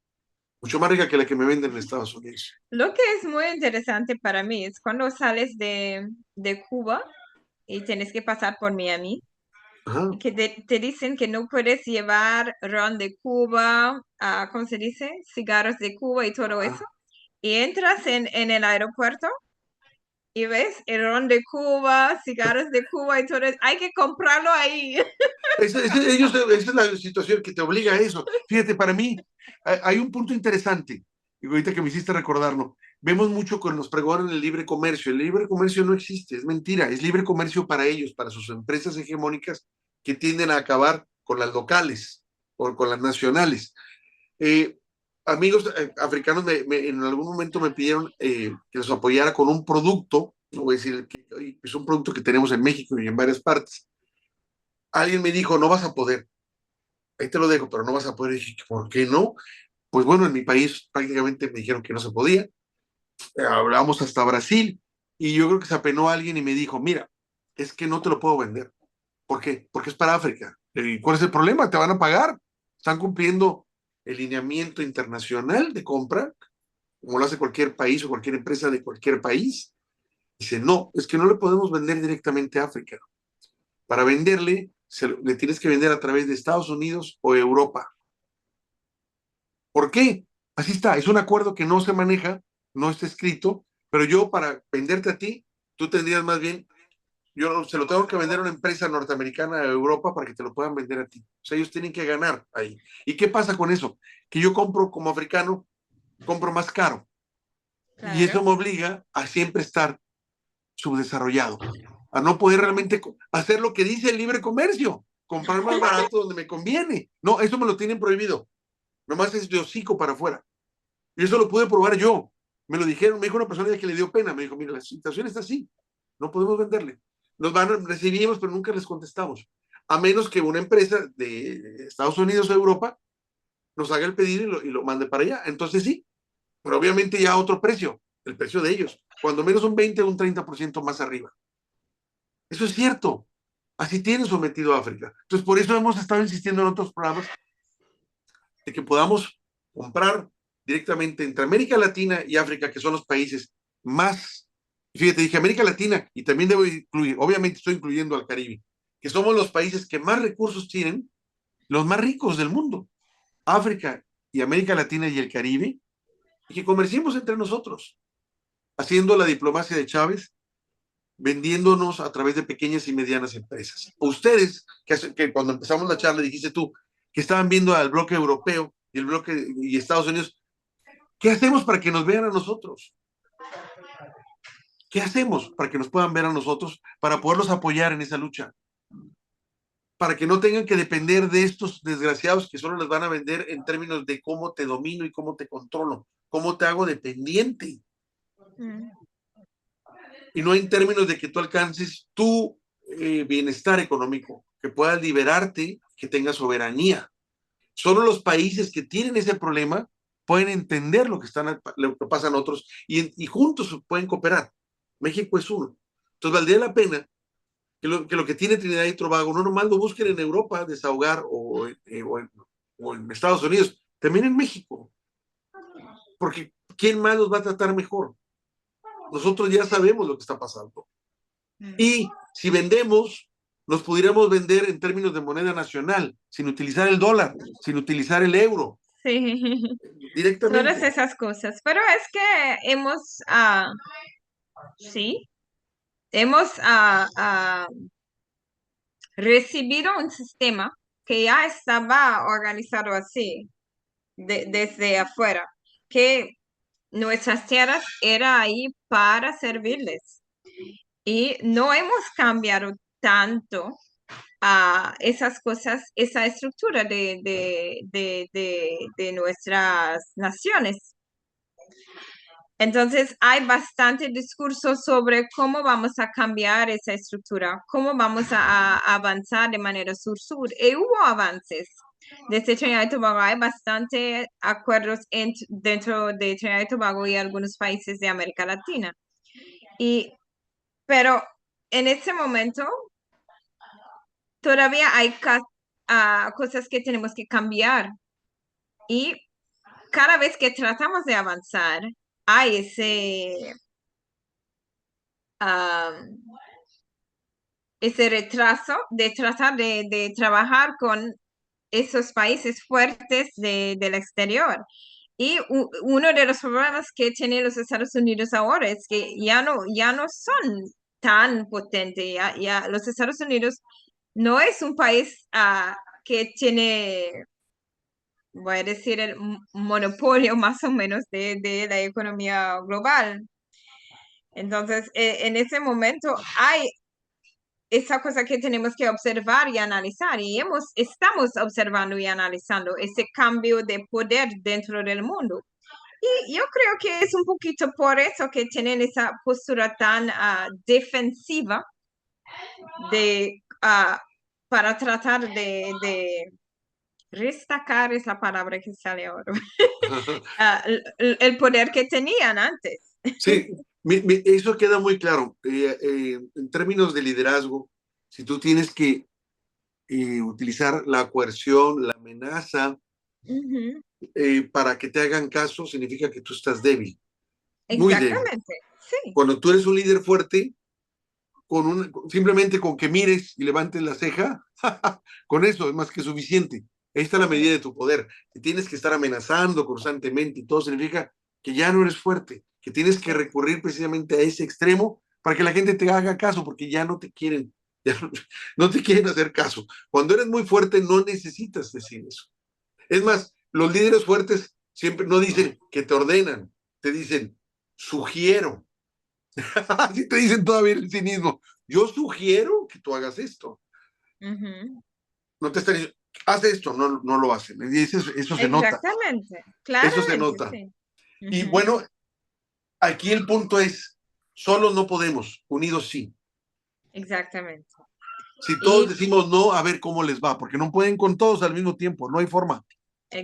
mucho más rica que la que me venden en Estados Unidos. Lo que es muy interesante para mí es cuando sales de Cuba y tienes que pasar por Miami, Ajá, y que te dicen que no puedes llevar ron de Cuba, ¿cómo se dice? Cigarros de Cuba y todo eso. ajá. Y entras en el aeropuerto y ves el ron de Cuba, cigarros de Cuba y todo eso. Hay que comprarlo ahí. Esa es la situación que te obliga a eso. Fíjate, para mí hay un punto interesante, y ahorita que me hiciste recordarlo, vemos mucho con los pregones el libre comercio. El libre comercio no existe, es mentira, es libre comercio para ellos, para sus empresas hegemónicas que tienden a acabar con las locales o con las nacionales. Eh, amigos africanos en algún momento me pidieron que los apoyara con un producto no voy a decir que es un producto que tenemos en México y en varias partes. Alguien me dijo, no vas a poder, ahí te lo dejo, pero no vas a poder. Y dije, ¿por qué no? Pues bueno, en mi país prácticamente me dijeron que no se podía. Hablamos hasta Brasil y yo creo que se apenó alguien y me dijo, mira, es que no te lo puedo vender. ¿Por qué? Porque es para África. ¿Y cuál es el problema? Te van a pagar. Están cumpliendo el lineamiento internacional de compra, como lo hace cualquier país o cualquier empresa de cualquier país. Dice, no, es que no le podemos vender directamente a África. Para venderle, le tienes que vender a través de Estados Unidos o Europa. ¿Por qué? Así está, es un acuerdo que no se maneja, no está escrito, pero yo para venderte a ti, tú tendrías más bien, yo se lo tengo que vender a una empresa norteamericana de Europa para que te lo puedan vender a ti. O sea, ellos tienen que ganar ahí. ¿Y qué pasa con eso? Que yo compro como africano, compro más caro. Y eso Claro. me obliga a siempre estar subdesarrollado, a no poder realmente hacer lo que dice el libre comercio, comprar más barato donde me conviene. No, eso me lo tienen prohibido. Nomás es de hocico para afuera. Y eso lo pude probar yo. Me lo dijeron, me dijo una persona que le dio pena. Me dijo, mira, la situación está así. No podemos venderle. Recibimos, pero nunca les contestamos. A menos que una empresa de Estados Unidos o Europa nos haga el pedido y lo mande para allá. Entonces sí, pero obviamente ya a otro precio, el precio de ellos. Cuando menos un 20 o un 30% más arriba. Eso es cierto. Así tienen sometido a África. Entonces, por eso hemos estado insistiendo en otros programas de que podamos comprar directamente entre América Latina y África, que son los países más, fíjate, dije América Latina y también debo incluir, obviamente estoy incluyendo al Caribe, que somos los países que más recursos tienen, los más ricos del mundo, África y América Latina y el Caribe, y que comerciemos entre nosotros, haciendo la diplomacia de Chávez, vendiéndonos a través de pequeñas y medianas empresas. Ustedes, que cuando empezamos la charla dijiste tú, que estaban viendo al bloque europeo y el bloque y Estados Unidos, ¿qué hacemos para que nos vean a nosotros? ¿Qué hacemos para que nos puedan ver a nosotros, para poderlos apoyar en esa lucha? Para que no tengan que depender de estos desgraciados que solo les van a vender en términos de cómo te domino y cómo te controlo, cómo te hago dependiente. Mm. Y no en términos de que tú alcances tu bienestar económico, que puedas liberarte, que tengas soberanía. Solo los países que tienen ese problema pueden entender lo que pasan otros y juntos pueden cooperar. México es uno. Entonces valdría la pena que lo que tiene Trinidad y Tobago no nomás lo busquen en Europa, desahogar o en Estados Unidos, también en México. Porque ¿quién más los va a tratar mejor? Nosotros ya sabemos lo que está pasando. Y si vendemos, nos pudiéramos vender en términos de moneda nacional, sin utilizar el dólar, sin utilizar el euro, Sí, todas directamente. esas cosas. Pero es que sí, hemos recibido un sistema que ya estaba organizado así, desde afuera, que nuestras tierras eran ahí para servirles. Y no hemos cambiado tanto a esas cosas, esa estructura de nuestras naciones. Entonces, hay bastante discurso sobre cómo vamos a cambiar esa estructura, cómo vamos a avanzar de manera sur-sur. Y hubo avances. Desde Trinidad y Tobago hay bastante acuerdos dentro de Trinidad y Tobago y algunos países de América Latina. Pero en este momento todavía hay cosas que tenemos que cambiar. Y cada vez que tratamos de avanzar, hay ese retraso de tratar de trabajar con esos países fuertes del exterior. Y uno de los problemas que tienen los Estados Unidos ahora es que ya no son tan potentes. Ya los Estados Unidos no es un país que tiene, voy a decir, el monopolio más o menos de la economía global. Entonces, en ese momento hay esa cosa que tenemos que observar y analizar, y estamos observando y analizando ese cambio de poder dentro del mundo. Y yo creo que es un poquito por eso que tienen esa postura tan defensiva de, para tratar de destacar esa palabra que sale ahora, el poder que tenían antes. Sí, eso queda muy claro. En términos de liderazgo, si tú tienes que utilizar la coerción, la amenaza, Ujú. para que te hagan caso, significa que tú estás débil, muy débil. Exactamente, sí. Cuando tú eres un líder fuerte, simplemente con que mires y levantes la ceja, con eso es más que suficiente. Ahí está la medida de tu poder. Si tienes que estar amenazando constantemente y todo significa que ya no eres fuerte, que tienes que recurrir precisamente a ese extremo para que la gente te haga caso, porque ya no te quieren, ya no te quieren hacer caso. Cuando eres muy fuerte no necesitas decir eso. Es más, los líderes fuertes siempre no dicen que te ordenan, te dicen sugiero. Así te dicen todavía el cinismo. Yo sugiero que tú hagas esto. Ujú. No te están diciendo, haz esto, no, no lo hacen. Y eso se nota, Exactamente, eso se claramente, nota. sí. Y Ujú. bueno, aquí el punto es, solos no podemos, unidos sí. Exactamente. Si todos Y decimos no, a ver cómo les va, porque no pueden con todos al mismo tiempo, no hay forma.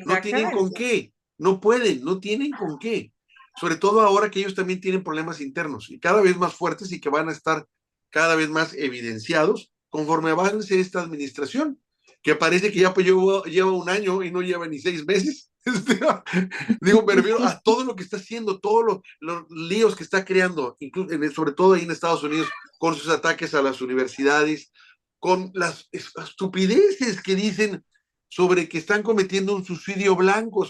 No tienen con exactamente. qué, no pueden, no tienen con qué. Sobre todo ahora que ellos también tienen problemas internos y cada vez más fuertes y que van a estar cada vez más evidenciados conforme avance esta administración, que parece que ya pues lleva un año y no lleva ni 6 meses. Digo, me refiero a todo lo que está haciendo, todos los líos que está creando, sobre todo ahí en Estados Unidos, con sus ataques a las universidades, con las estupideces que dicen sobre que están cometiendo un genocidio blanco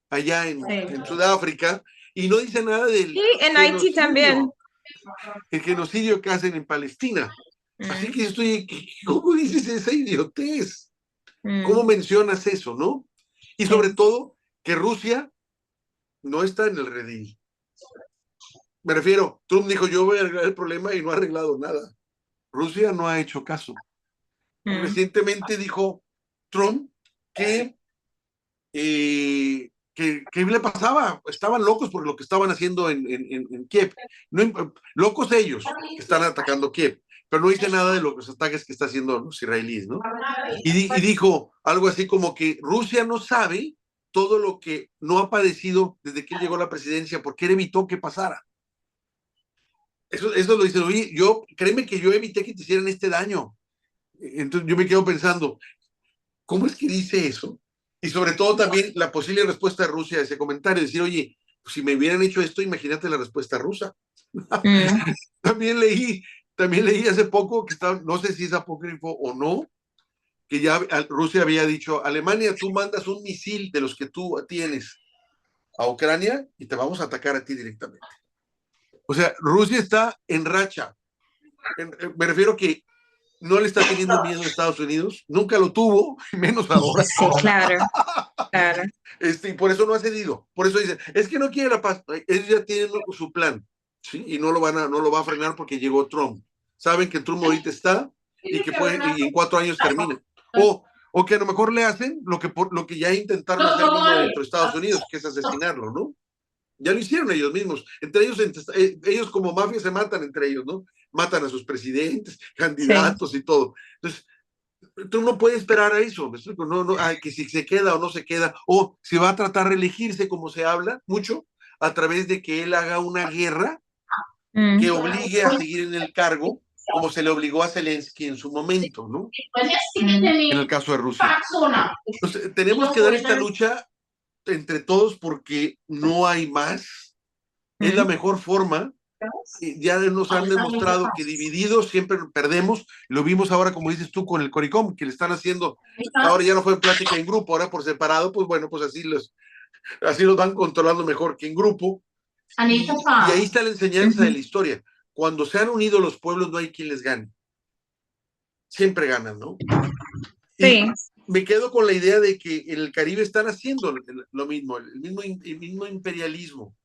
allá en Sí. Sudáfrica, y no dice nada del Y en Haití también. el genocidio que hacen en Palestina. Así que Mm, estoy, ¿cómo dices esa idiotez? ¿Cómo mm, mencionas eso, no? Y sobre sí. todo, que Rusia no está en el redil. Me refiero, Trump dijo, yo voy a arreglar el problema y no ha arreglado nada. Rusia no ha hecho caso. Mm, Recientemente dijo Trump que, ¿qué le pasaba? Estaban locos por lo que estaban haciendo en Kiev. No, locos ellos que están atacando Kiev, pero no dice nada de los ataques que está haciendo los israelíes, ¿no? Y dijo algo así como que Rusia no sabe todo lo que no ha padecido desde que él llegó a la presidencia, porque él evitó que pasara. Eso lo dice, oye, créeme que yo evité que te hicieran este daño. Entonces yo me quedo pensando, ¿cómo es que dice eso? Y sobre todo también la posible respuesta de Rusia a ese comentario, decir, oye, pues si me hubieran hecho esto, imagínate la respuesta rusa. mm. también leí, también leí hace poco que está, no sé si es apócrifo o no, que ya Rusia había dicho, Alemania, tú mandas un misil de los que tú tienes a Ucrania y te vamos a atacar a ti directamente. O sea, Rusia está en racha. Me refiero que no le está teniendo miedo a Estados Unidos, nunca lo tuvo, menos ahora. Sí, claro, claro. Y por eso no ha cedido. Por eso dice, es que no quiere la paz. Ellos ya tienen su plan, ¿sí? Y no lo va a frenar porque llegó Trump. Saben que Trump ahorita está y en 4 años termina. O que a lo mejor le hacen lo que ya intentaron hacer mismo dentro de Estados Unidos, que es asesinarlo, ¿no? Ya lo hicieron ellos mismos. Entre ellos, ellos como mafia se matan entre ellos, ¿no? Matan a sus presidentes, Sí. candidatos y todo. Entonces, tú no puedes esperar a eso, ¿me explico? No, no, que si se queda o no se queda, o si va a tratar de elegirse, como se habla mucho, a través de que él haga una guerra Mm, que obligue a seguir en el cargo, como se le obligó a Zelensky en su momento, ¿no? En el caso de Rusia. Entonces, tenemos que dar esta lucha entre todos porque no hay más. Es la mm. mejor forma. Ya nos han demostrado que divididos siempre perdemos. Lo vimos ahora, como dices tú, con el CORICOM, que le están haciendo. Ahora ya no fue plática en grupo, ahora por separado, pues bueno, pues así los van controlando mejor que en grupo. Y ahí está la enseñanza de Ujú. la historia. Cuando se han unido los pueblos, no hay quien les gane. Siempre ganan, ¿no? Y Sí. me quedo con la idea de que en el Caribe están haciendo lo mismo, el mismo imperialismo,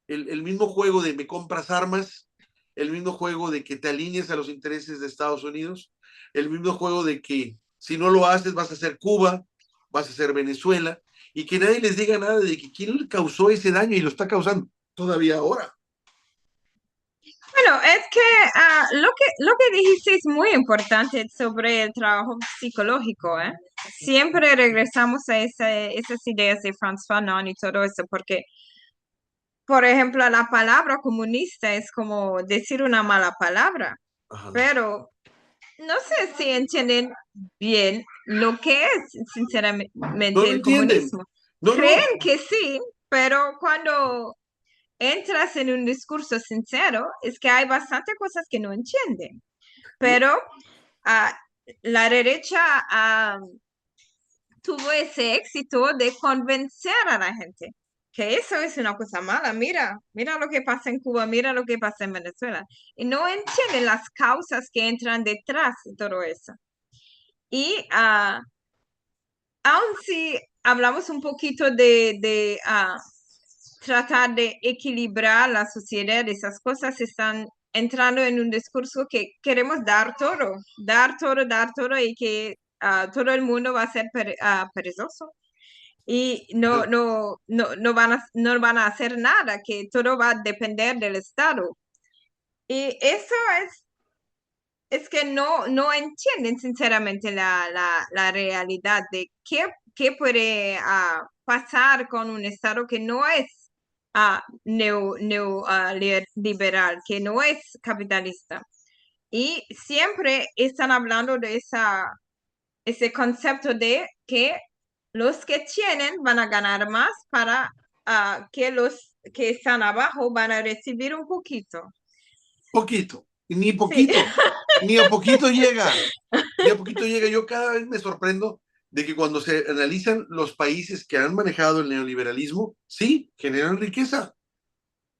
el mismo juego de me compras armas, el mismo juego de que te alinees a los intereses de Estados Unidos, el mismo juego de que si no lo haces vas a ser Cuba, vas a ser Venezuela, y que nadie les diga nada de que quién le causó ese daño y lo está causando todavía ahora. Bueno, es que lo que dijiste es muy importante sobre el trabajo psicológico, ¿eh? Siempre regresamos a esas ideas de Frantz Fanon y todo eso, porque, por ejemplo, la palabra comunista es como decir una mala palabra, Ajá. pero no sé si entienden bien lo que es, No sinceramente, lo el entienden. comunismo. No, no. Creen que sí, pero cuando entras en un discurso sincero, es que hay bastante cosas que no entienden. No, Pero ah, la derecha tuvo ese éxito de convencer a la gente que eso es una cosa mala. Mira, mira lo que pasa en Cuba, mira lo que pasa en Venezuela. Y no entienden las causas que entran detrás de todo eso. Y aun si hablamos un poquito de tratar de equilibrar la sociedad, esas cosas están entrando en un discurso que queremos dar todo, dar todo y que todo el mundo va a ser perezoso y no van a hacer nada, que todo va a depender del Estado. Y eso es que no entienden sinceramente la realidad de qué puede pasar con un Estado que no es liberal, que no es capitalista. Y siempre están hablando de ese concepto de que los que tienen van a ganar más para que los que están abajo van a recibir un poquito. poquito. Sí, Ni a poquito llega. Ni a poquito llega. Yo cada vez me sorprendo de que cuando se analizan los países que han manejado el neoliberalismo, sí, generan riqueza.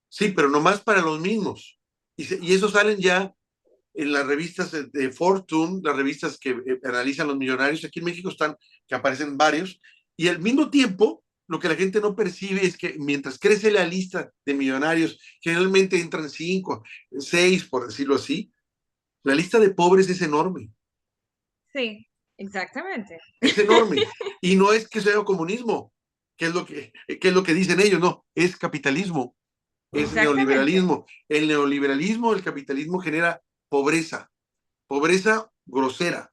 Sí, pero nomás para los mismos. Y eso salen ya en las revistas de Fortune, las revistas que analizan los millonarios. Aquí en México están, que aparecen varios. Y al mismo tiempo, lo que la gente no percibe es que mientras crece la lista de millonarios, generalmente entran 5, 6, por decirlo así, la lista de pobres es enorme. sí, exactamente. Es enorme. Y no es que sea comunismo, que es lo que dicen ellos, no, es capitalismo, es Exactamente. neoliberalismo. El neoliberalismo, el capitalismo genera pobreza, pobreza grosera.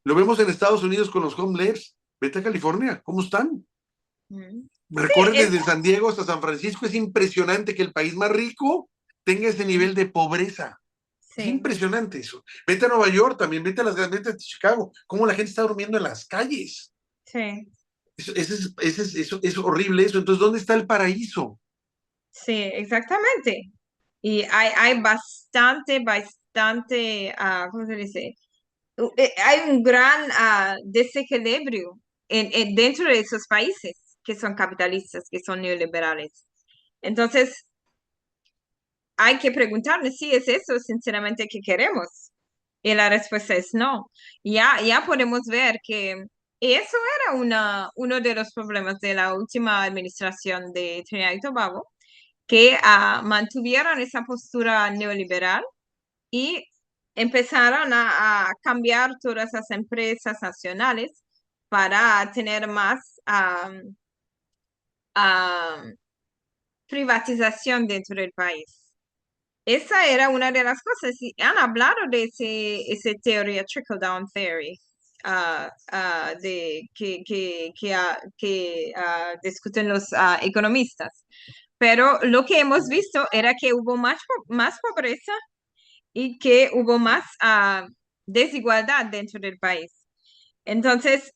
Lo vemos en Estados Unidos con los homeless. Vete a California, ¿cómo están? Mm. Sí, Recorren es, desde San Diego hasta San Francisco. Es impresionante que el país más rico tenga ese mm, nivel de pobreza. Es sí, impresionante eso. Vete a Nueva York también, vete a las grandes de Chicago. Cómo la gente está durmiendo en las calles. sí, Eso es horrible eso. Entonces, ¿dónde está el paraíso? sí, exactamente. Y hay bastante, ¿cómo se dice? Hay un gran desequilibrio dentro de esos países que son capitalistas, que son neoliberales. Entonces, hay que preguntarnos si es eso sinceramente que queremos. Y la respuesta es no. Ya podemos ver que eso era uno de los problemas de la última administración de Trinidad y Tobago, que mantuvieron esa postura neoliberal y empezaron a cambiar todas las empresas nacionales para tener más am, privatización dentro del país. Esa era una de las cosas. Y han hablado de ese teoría, trickle-down theory, que discuten los economistas. Pero lo que hemos visto era que hubo más pobreza y que hubo más desigualdad dentro del país. Entonces,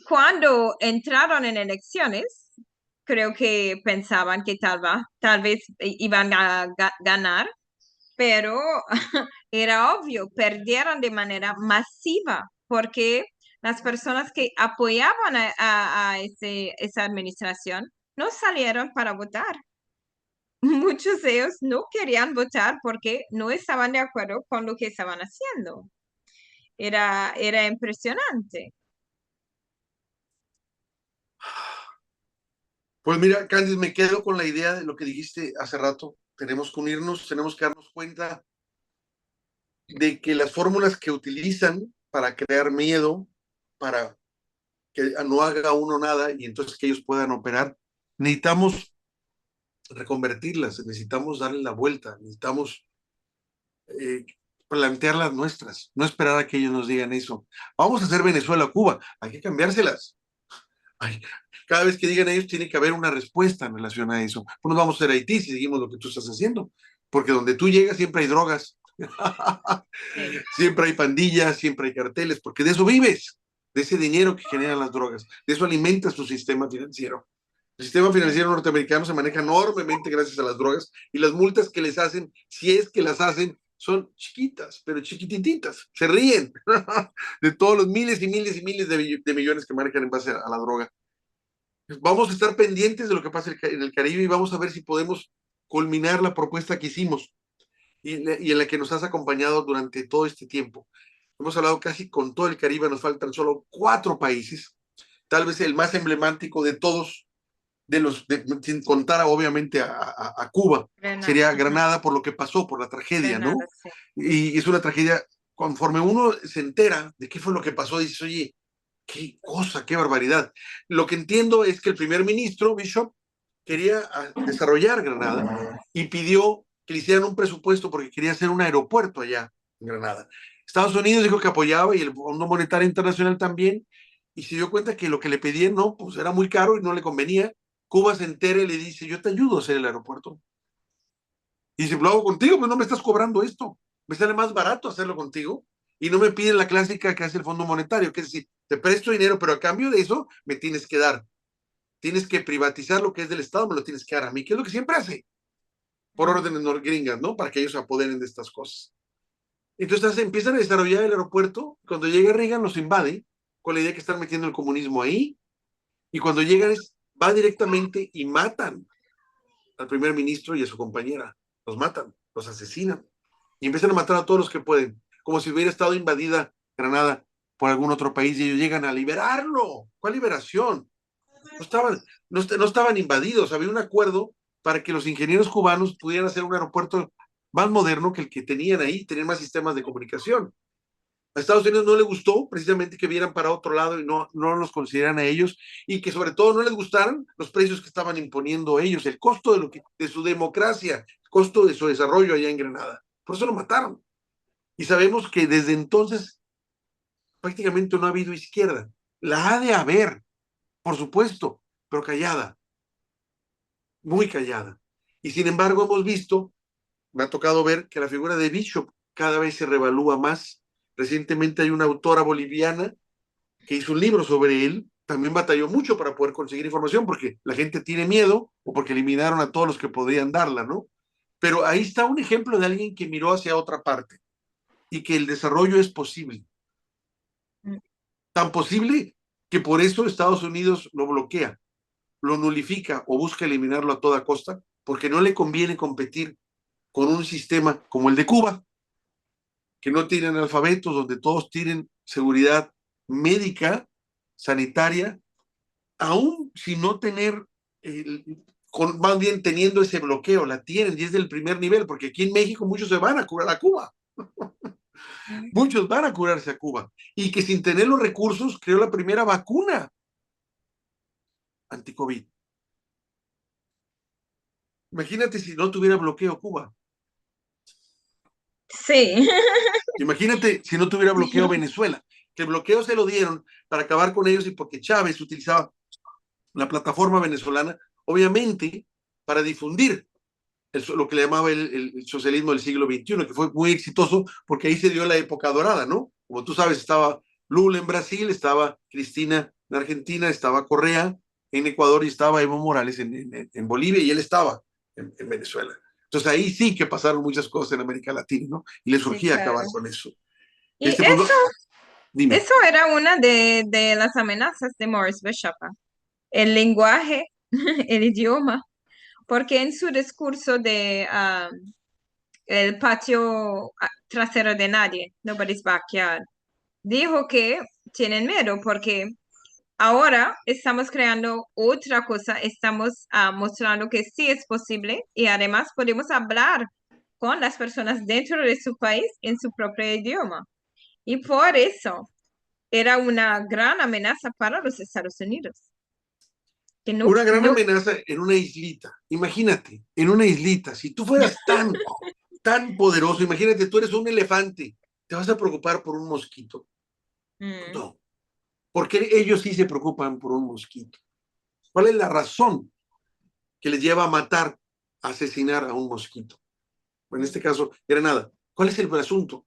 cuando entraron en elecciones, creo que pensaban que tal vez iban a ganar, pero era obvio, perdieron de manera masiva porque las personas que apoyaban esa administración no salieron para votar. Muchos de ellos no querían votar porque no estaban de acuerdo con lo que estaban haciendo. Era impresionante. Pues mira, Candice, me quedo con la idea de lo que dijiste hace rato. Tenemos que unirnos, tenemos que darnos cuenta de que las fórmulas que utilizan para crear miedo, para que no haga uno nada y entonces que ellos puedan operar. Necesitamos reconvertirlas, necesitamos darle la vuelta, necesitamos eh, plantear las nuestras, no esperar a que ellos nos digan eso. Vamos a hacer Venezuela o Cuba, hay que cambiárselas. Ay, cada vez que digan ellos tiene que haber una respuesta en relación a eso. Pues nos vamos a hacer Haití si seguimos lo que tú estás haciendo, porque donde tú llegas siempre hay drogas, Sí. siempre hay pandillas, siempre hay carteles, porque de eso vives, de ese dinero que generan las drogas, de eso alimentas tu sistema financiero. El sistema financiero norteamericano se maneja enormemente gracias a las drogas y las multas que les hacen, si es que las hacen, son chiquitas, pero chiquitititas. Se ríen de todos los miles y miles y miles de millones que manejan en base a la droga. Vamos a estar pendientes de lo que pasa en el Caribe y vamos a ver si podemos culminar la propuesta que hicimos y en la que nos has acompañado durante todo este tiempo. Hemos hablado casi con todo el Caribe, nos faltan solo 4 países, tal vez el más emblemático de todos, sin contar obviamente a Cuba, Granada. sería Granada por lo que pasó, por la tragedia, Granada, ¿no? sí. Y es una tragedia, conforme uno se entera de qué fue lo que pasó, dices, oye, qué cosa, qué barbaridad. Lo que entiendo es que el primer ministro, Bishop, quería desarrollar Granada y pidió que le hicieran un presupuesto porque quería hacer un aeropuerto allá en Granada. Estados Unidos dijo que apoyaba y el Fondo Monetario Internacional también, y se dio cuenta que lo que le pedían no, pues era muy caro y no le convenía. Cuba se entera y le dice, yo te ayudo a hacer el aeropuerto. Y dice, lo hago contigo, pues no me estás cobrando esto. Me sale más barato hacerlo contigo. Y no me piden la clásica que hace el Fondo Monetario, que es decir, te presto dinero, pero a cambio de eso me tienes que dar. Tienes que privatizar lo que es del Estado, me lo tienes que dar a mí, que es lo que siempre hace, por órdenes gringas, ¿no? Para que ellos se apoderen de estas cosas. Entonces empiezan a desarrollar el aeropuerto. Cuando llega Reagan, los invade con la idea que están metiendo el comunismo ahí. Y cuando llegan, va directamente y matan al primer ministro y a su compañera. Los matan, los asesinan. Y empiezan a matar a todos los que pueden, como si hubiera estado invadida Granada por algún otro país y ellos llegan a liberarlo. ¿Cuál liberación? No estaban invadidos, había un acuerdo para que los ingenieros cubanos pudieran hacer un aeropuerto más moderno que el que tenían ahí, tener más sistemas de comunicación. A Estados Unidos no le gustó precisamente que vieran para otro lado y no los consideran a ellos, y que sobre todo no les gustaran los precios que estaban imponiendo ellos, el costo de su democracia, el costo de su desarrollo allá en Granada. Por eso lo mataron. Y sabemos que desde entonces prácticamente no ha habido izquierda. La ha de haber, por supuesto, pero callada, muy callada. Y sin embargo hemos visto, me ha tocado ver que la figura de Bishop cada vez se revalúa más. Recientemente hay una autora boliviana que hizo un libro sobre él, también batalló mucho para poder conseguir información porque la gente tiene miedo o porque eliminaron a todos los que podían darla, ¿no? Pero ahí está un ejemplo de alguien que miró hacia otra parte y que el desarrollo es posible. Tan posible que por eso Estados Unidos lo bloquea, lo nulifica o busca eliminarlo a toda costa, porque no le conviene competir con un sistema como el de Cuba, que no tienen alfabetos, donde todos tienen seguridad médica, sanitaria, aún sin no tener, más bien teniendo ese bloqueo, la tienen y es del primer nivel, porque aquí en México muchos se van a curar a Cuba, muchos van a curarse a Cuba, y que sin tener los recursos creó la primera vacuna anti-COVID. Imagínate si no tuviera bloqueo Cuba. Sí. Imagínate si no tuviera bloqueo Venezuela, que el bloqueo se lo dieron para acabar con ellos y porque Chávez utilizaba la plataforma venezolana, obviamente, para difundir lo que le llamaba el socialismo del siglo XXI, que fue muy exitoso porque ahí se dio la época dorada, ¿no? Como tú sabes, estaba Lula en Brasil, estaba Cristina en Argentina, estaba Correa en Ecuador y estaba Evo Morales en Bolivia y él estaba en Venezuela. Entonces ahí sí que pasaron muchas cosas en América Latina, ¿no? Y le Sí, surgía claro. acabar con eso. Y Pues, dime. eso era una de las amenazas de Morris Bishop, el lenguaje, el idioma, porque en su discurso de el patio trasero de nadie, nobody's backyard, dijo que tienen miedo porque ahora estamos creando otra cosa, estamos mostrando que sí es posible y además podemos hablar con las personas dentro de su país en su propio idioma. Y por eso era una gran amenaza para los Estados Unidos. Que Una gran no, amenaza en una islita. Imagínate, en una islita, si tú fueras tan poderoso, imagínate, tú eres un elefante, ¿te vas a preocupar por un mosquito? mm, No, porque ellos sí se preocupan por un mosquito. ¿Cuál es la razón que les lleva a matar, a asesinar a un mosquito? En este caso, era nada. ¿Cuál es el asunto?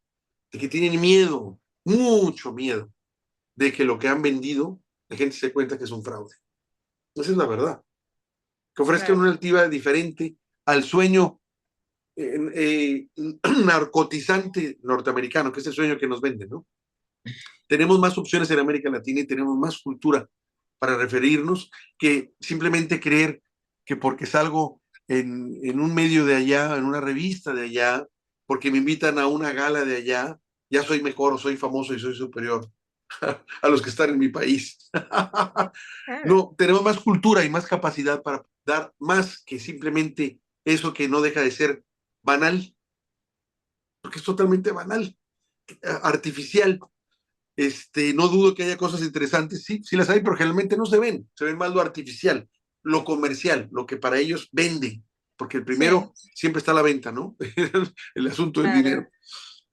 De que tienen miedo, mucho miedo, de que lo que han vendido, la gente se dé cuenta que es un fraude. Esa es la verdad. Que ofrezcan claro. una alternativa diferente al sueño narcotizante norteamericano, que es el sueño que nos venden, ¿no? Tenemos más opciones en América Latina y tenemos más cultura para referirnos que simplemente creer que porque salgo en un medio de allá, en una revista de allá, porque me invitan a una gala de allá, ya soy mejor o soy famoso y soy superior a los que están en mi país. Claro. No, tenemos más cultura y más capacidad para dar más que simplemente eso que no deja de ser banal, porque es totalmente banal, artificial. No dudo que haya cosas interesantes, sí, sí las hay, pero generalmente no se ven más lo artificial, lo comercial, lo que para ellos vende, porque el Sí, primero siempre está a la venta, ¿no? El asunto del claro. dinero.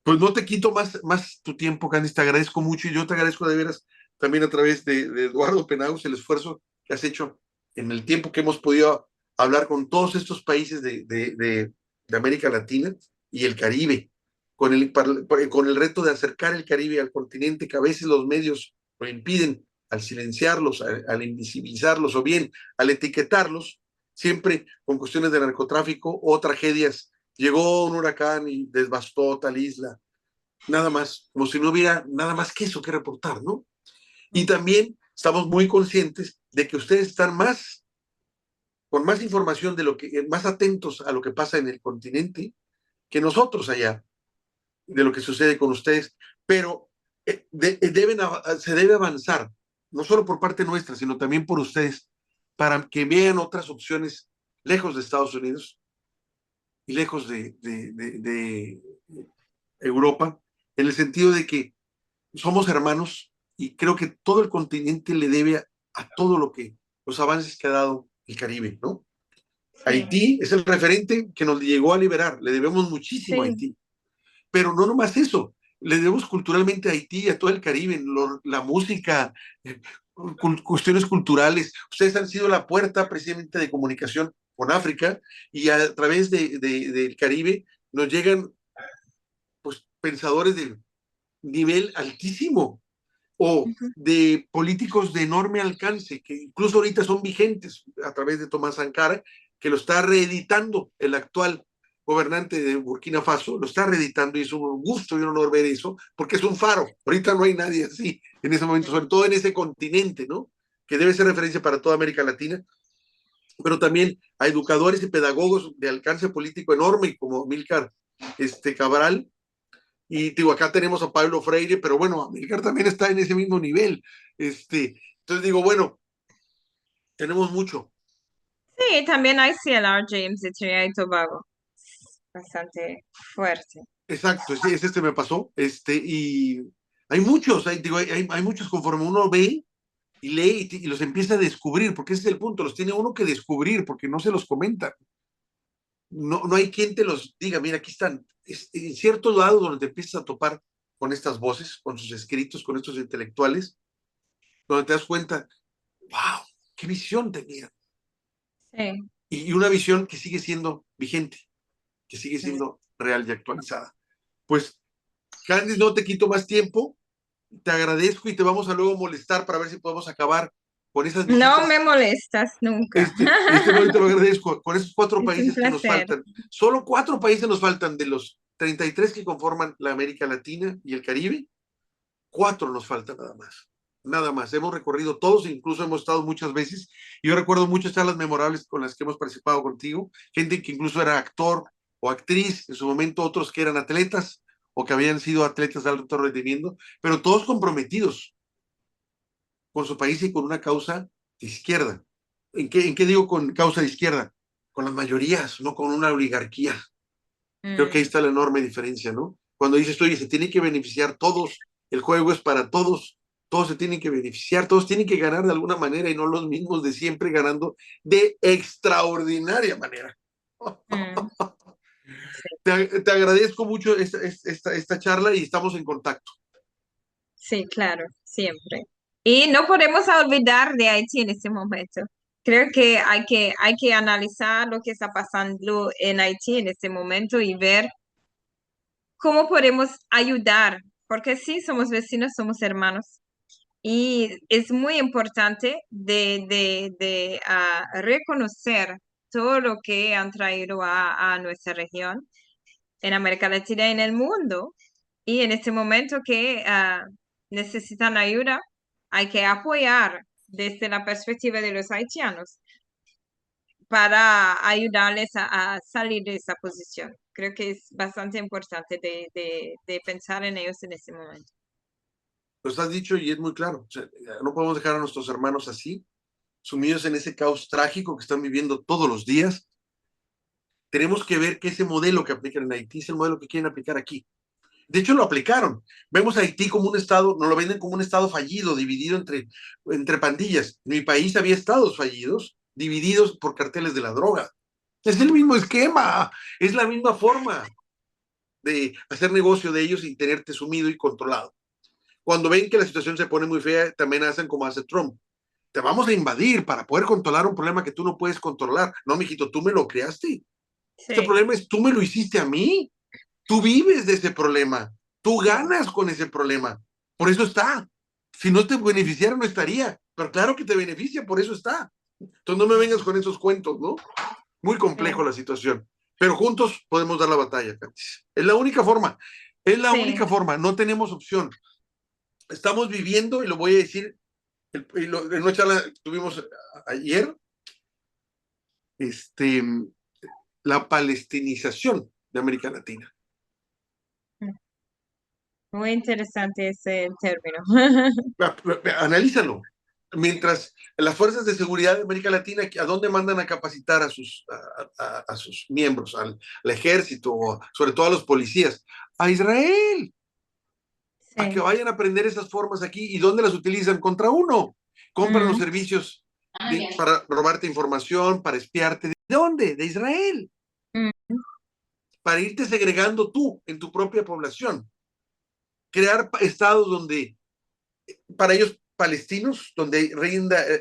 Pues no te quito más tu tiempo, Candice, te agradezco mucho y yo te agradezco de veras también a través de Eduardo Penaus el esfuerzo que has hecho en el tiempo que hemos podido hablar con todos estos países de América Latina y el Caribe, con el reto de acercar el Caribe al continente que a veces los medios lo impiden al silenciarlos, al invisibilizarlos o bien al etiquetarlos, siempre con cuestiones de narcotráfico o tragedias. Llegó un huracán y devastó tal isla, nada más, como si no hubiera nada más que eso que reportar, ¿no? Y también estamos muy conscientes de que ustedes están con más información de lo que, más atentos a lo que pasa en el continente que nosotros allá, de lo que sucede con ustedes, pero se debe avanzar, no solo por parte nuestra, sino también por ustedes, para que vean otras opciones lejos de Estados Unidos y lejos de Europa, en el sentido de que somos hermanos y creo que todo el continente le debe a todo lo que, los avances que ha dado el Caribe, ¿no? Sí, Haití es el referente que nos llegó a liberar, le debemos muchísimo a sí. Haití, pero no nomás eso, le debemos culturalmente a Haití y a todo el Caribe, la música, cuestiones culturales. Ustedes han sido la puerta precisamente de comunicación con África y a través del Caribe nos llegan pues pensadores de nivel altísimo o Ujú. de políticos de enorme alcance, que incluso ahorita son vigentes a través de Tomás Sankara, que lo está reeditando el actual gobernante de Burkina Faso, lo está reeditando y es un gusto y un honor ver eso, porque es un faro. Ahorita no hay nadie así en ese momento, sobre todo en ese continente, ¿no? Que debe ser referencia para toda América Latina, pero también a educadores y pedagogos de alcance político enorme, como Milcar Cabral, y digo, acá tenemos a Pablo Freire, pero bueno, Amílcar también está en ese mismo nivel. Entonces digo, bueno, tenemos mucho. Sí, también hay CLR James de Trinidad y Tobago. Bastante fuerte. Exacto, ese me pasó. Y hay muchos, digo, hay muchos conforme uno ve y lee y los empieza a descubrir, porque ese es el punto, los tiene uno que descubrir, porque no se los comenta. No, no hay quien te los diga, mira, aquí están. En ciertos lados donde te empiezas a topar con estas voces, con sus escritos, con estos intelectuales, donde te das cuenta, wow, qué visión tenía. Sí. Y una visión que sigue siendo vigente, que sigue Mm. siendo real y actualizada. Pues, Candice, no te quito más tiempo, te agradezco y te vamos a luego molestar para ver si podemos acabar con esas No me visitas. molestas nunca. No te lo agradezco, con esos cuatro Es un países que nos placer. faltan. Solo cuatro países nos faltan de los 33 que conforman la América Latina y el Caribe. Cuatro nos faltan nada más. Nada más. Hemos recorrido todos, incluso hemos estado muchas veces. Y yo recuerdo muchas charlas memorables con las que hemos participado contigo. Gente que incluso era actor o actriz, en su momento otros que eran atletas o que habían sido atletas de alto rendimiento, pero todos comprometidos con su país y con una causa de izquierda. En qué digo con causa de izquierda? Con las mayorías, no con una oligarquía. Creo que ahí Mm, está la enorme diferencia, ¿no? Cuando dices, oye, se tiene que beneficiar todos, el juego es para todos, todos se tienen que beneficiar, todos tienen que ganar de alguna manera y no los mismos de siempre ganando de extraordinaria manera. Mm, sí, Te agradezco mucho esta charla y estamos en contacto. sí, claro, siempre. Y no podemos olvidar de Haití en este momento. Creo que hay que analizar lo que está pasando en Haití en este momento y ver cómo podemos ayudar, porque sí, somos vecinos, somos hermanos. Y es muy importante de reconocer todo lo que han traído a nuestra región, en América Latina y en el mundo. Y en este momento que necesitan ayuda, hay que apoyar desde la perspectiva de los haitianos para ayudarles a salir de esa posición. Creo que es bastante importante de pensar en ellos en este momento. Lo has dicho y es muy claro. O sea, no podemos dejar a nuestros hermanos así, sumidos en ese caos trágico que están viviendo todos los días. Tenemos que ver que ese modelo que aplican en Haití es el modelo que quieren aplicar aquí. De hecho, lo aplicaron. Vemos a Haití como un estado, nos lo venden como un estado fallido, dividido entre pandillas. En mi país había estados fallidos, divididos por carteles de la droga. Es el mismo esquema, es la misma forma de hacer negocio de ellos y tenerte sumido y controlado. Cuando ven que la situación se pone muy fea, también hacen como hace Trump. Te vamos a invadir para poder controlar un problema que tú no puedes controlar. No, mijito, tú me lo creaste. Este Sí, problema es, tú me lo hiciste a mí. Tú vives de ese problema. Tú ganas con ese problema. Por eso está. Si no te beneficiara, no estaría. Pero claro que te beneficia, por eso está. Entonces no me vengas con esos cuentos, ¿no? Muy complejo sí, la situación. Pero juntos podemos dar la batalla, Cantis. Es la única forma. Es la sí. única forma. No tenemos opción. Estamos viviendo, y lo voy a decir, en una charla que tuvimos ayer, la palestinización de América Latina. Muy interesante ese término. Analízalo. Mientras las fuerzas de seguridad de América Latina, ¿a dónde mandan a capacitar a sus miembros, al ejército, o sobre todo a los policías? A Israel, a que Sí. vayan a aprender esas formas aquí. ¿Y dónde las utilizan? Contra uno. Compran los Mm, servicios para robarte información, para espiarte. ¿De dónde? De Israel. mm, Para irte segregando tú en tu propia población. Crear estados donde, para ellos palestinos, donde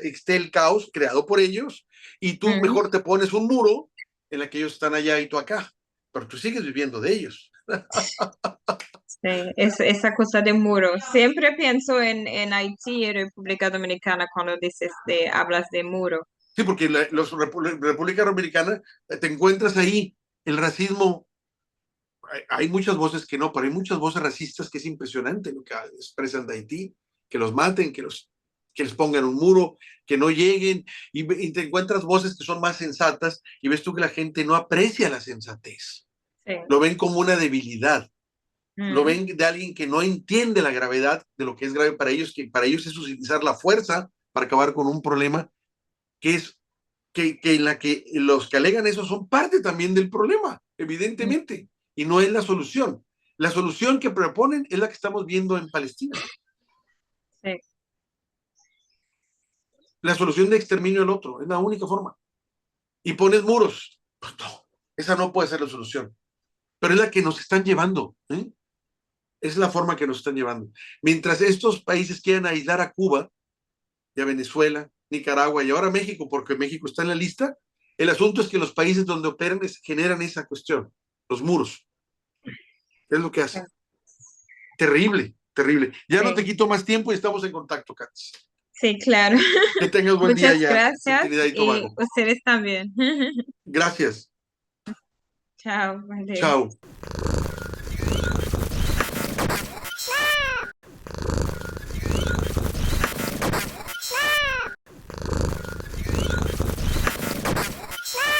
esté el caos creado por ellos, y tú mm. mejor te pones un muro en la que ellos están allá y tú acá, pero tú sigues viviendo de ellos. Sí, esa cosa de muro. Siempre pienso en Haití y República Dominicana cuando hablas de muro. Sí, porque República Dominicana, te encuentras ahí el racismo. Hay muchas voces que no, pero hay muchas voces racistas que es impresionante lo que expresan de Haití, que los maten, que les pongan un muro, que no lleguen, y te encuentras voces que son más sensatas y ves tú que la gente no aprecia la sensatez, Sí. lo ven como una debilidad, lo Mm, ven de alguien que no entiende la gravedad de lo que es grave para ellos, que para ellos es utilizar la fuerza para acabar con un problema que es que en la que los que alegan eso son parte también del problema, mm, evidentemente, y no es la solución. La solución que proponen es la que estamos viendo en Palestina. sí. La solución de exterminio del otro, es la única forma. Y pones muros. Pues no, esa no puede ser la solución. Pero es la que nos están llevando. ¿Eh? Es la forma que nos están llevando. Mientras estos países quieren aislar a Cuba y a Venezuela, Nicaragua y ahora México, porque México está en la lista, el asunto es que los países donde operan generan esa cuestión, los muros. Es lo que hacen. Terrible, terrible. Ya no te Sí, quito más tiempo y estamos en contacto, Katz. sí, claro. Que tengas buen día Muchas ya en gracias Trinidad y y Tobago. ustedes también. Gracias. Chao, buen día. Chao.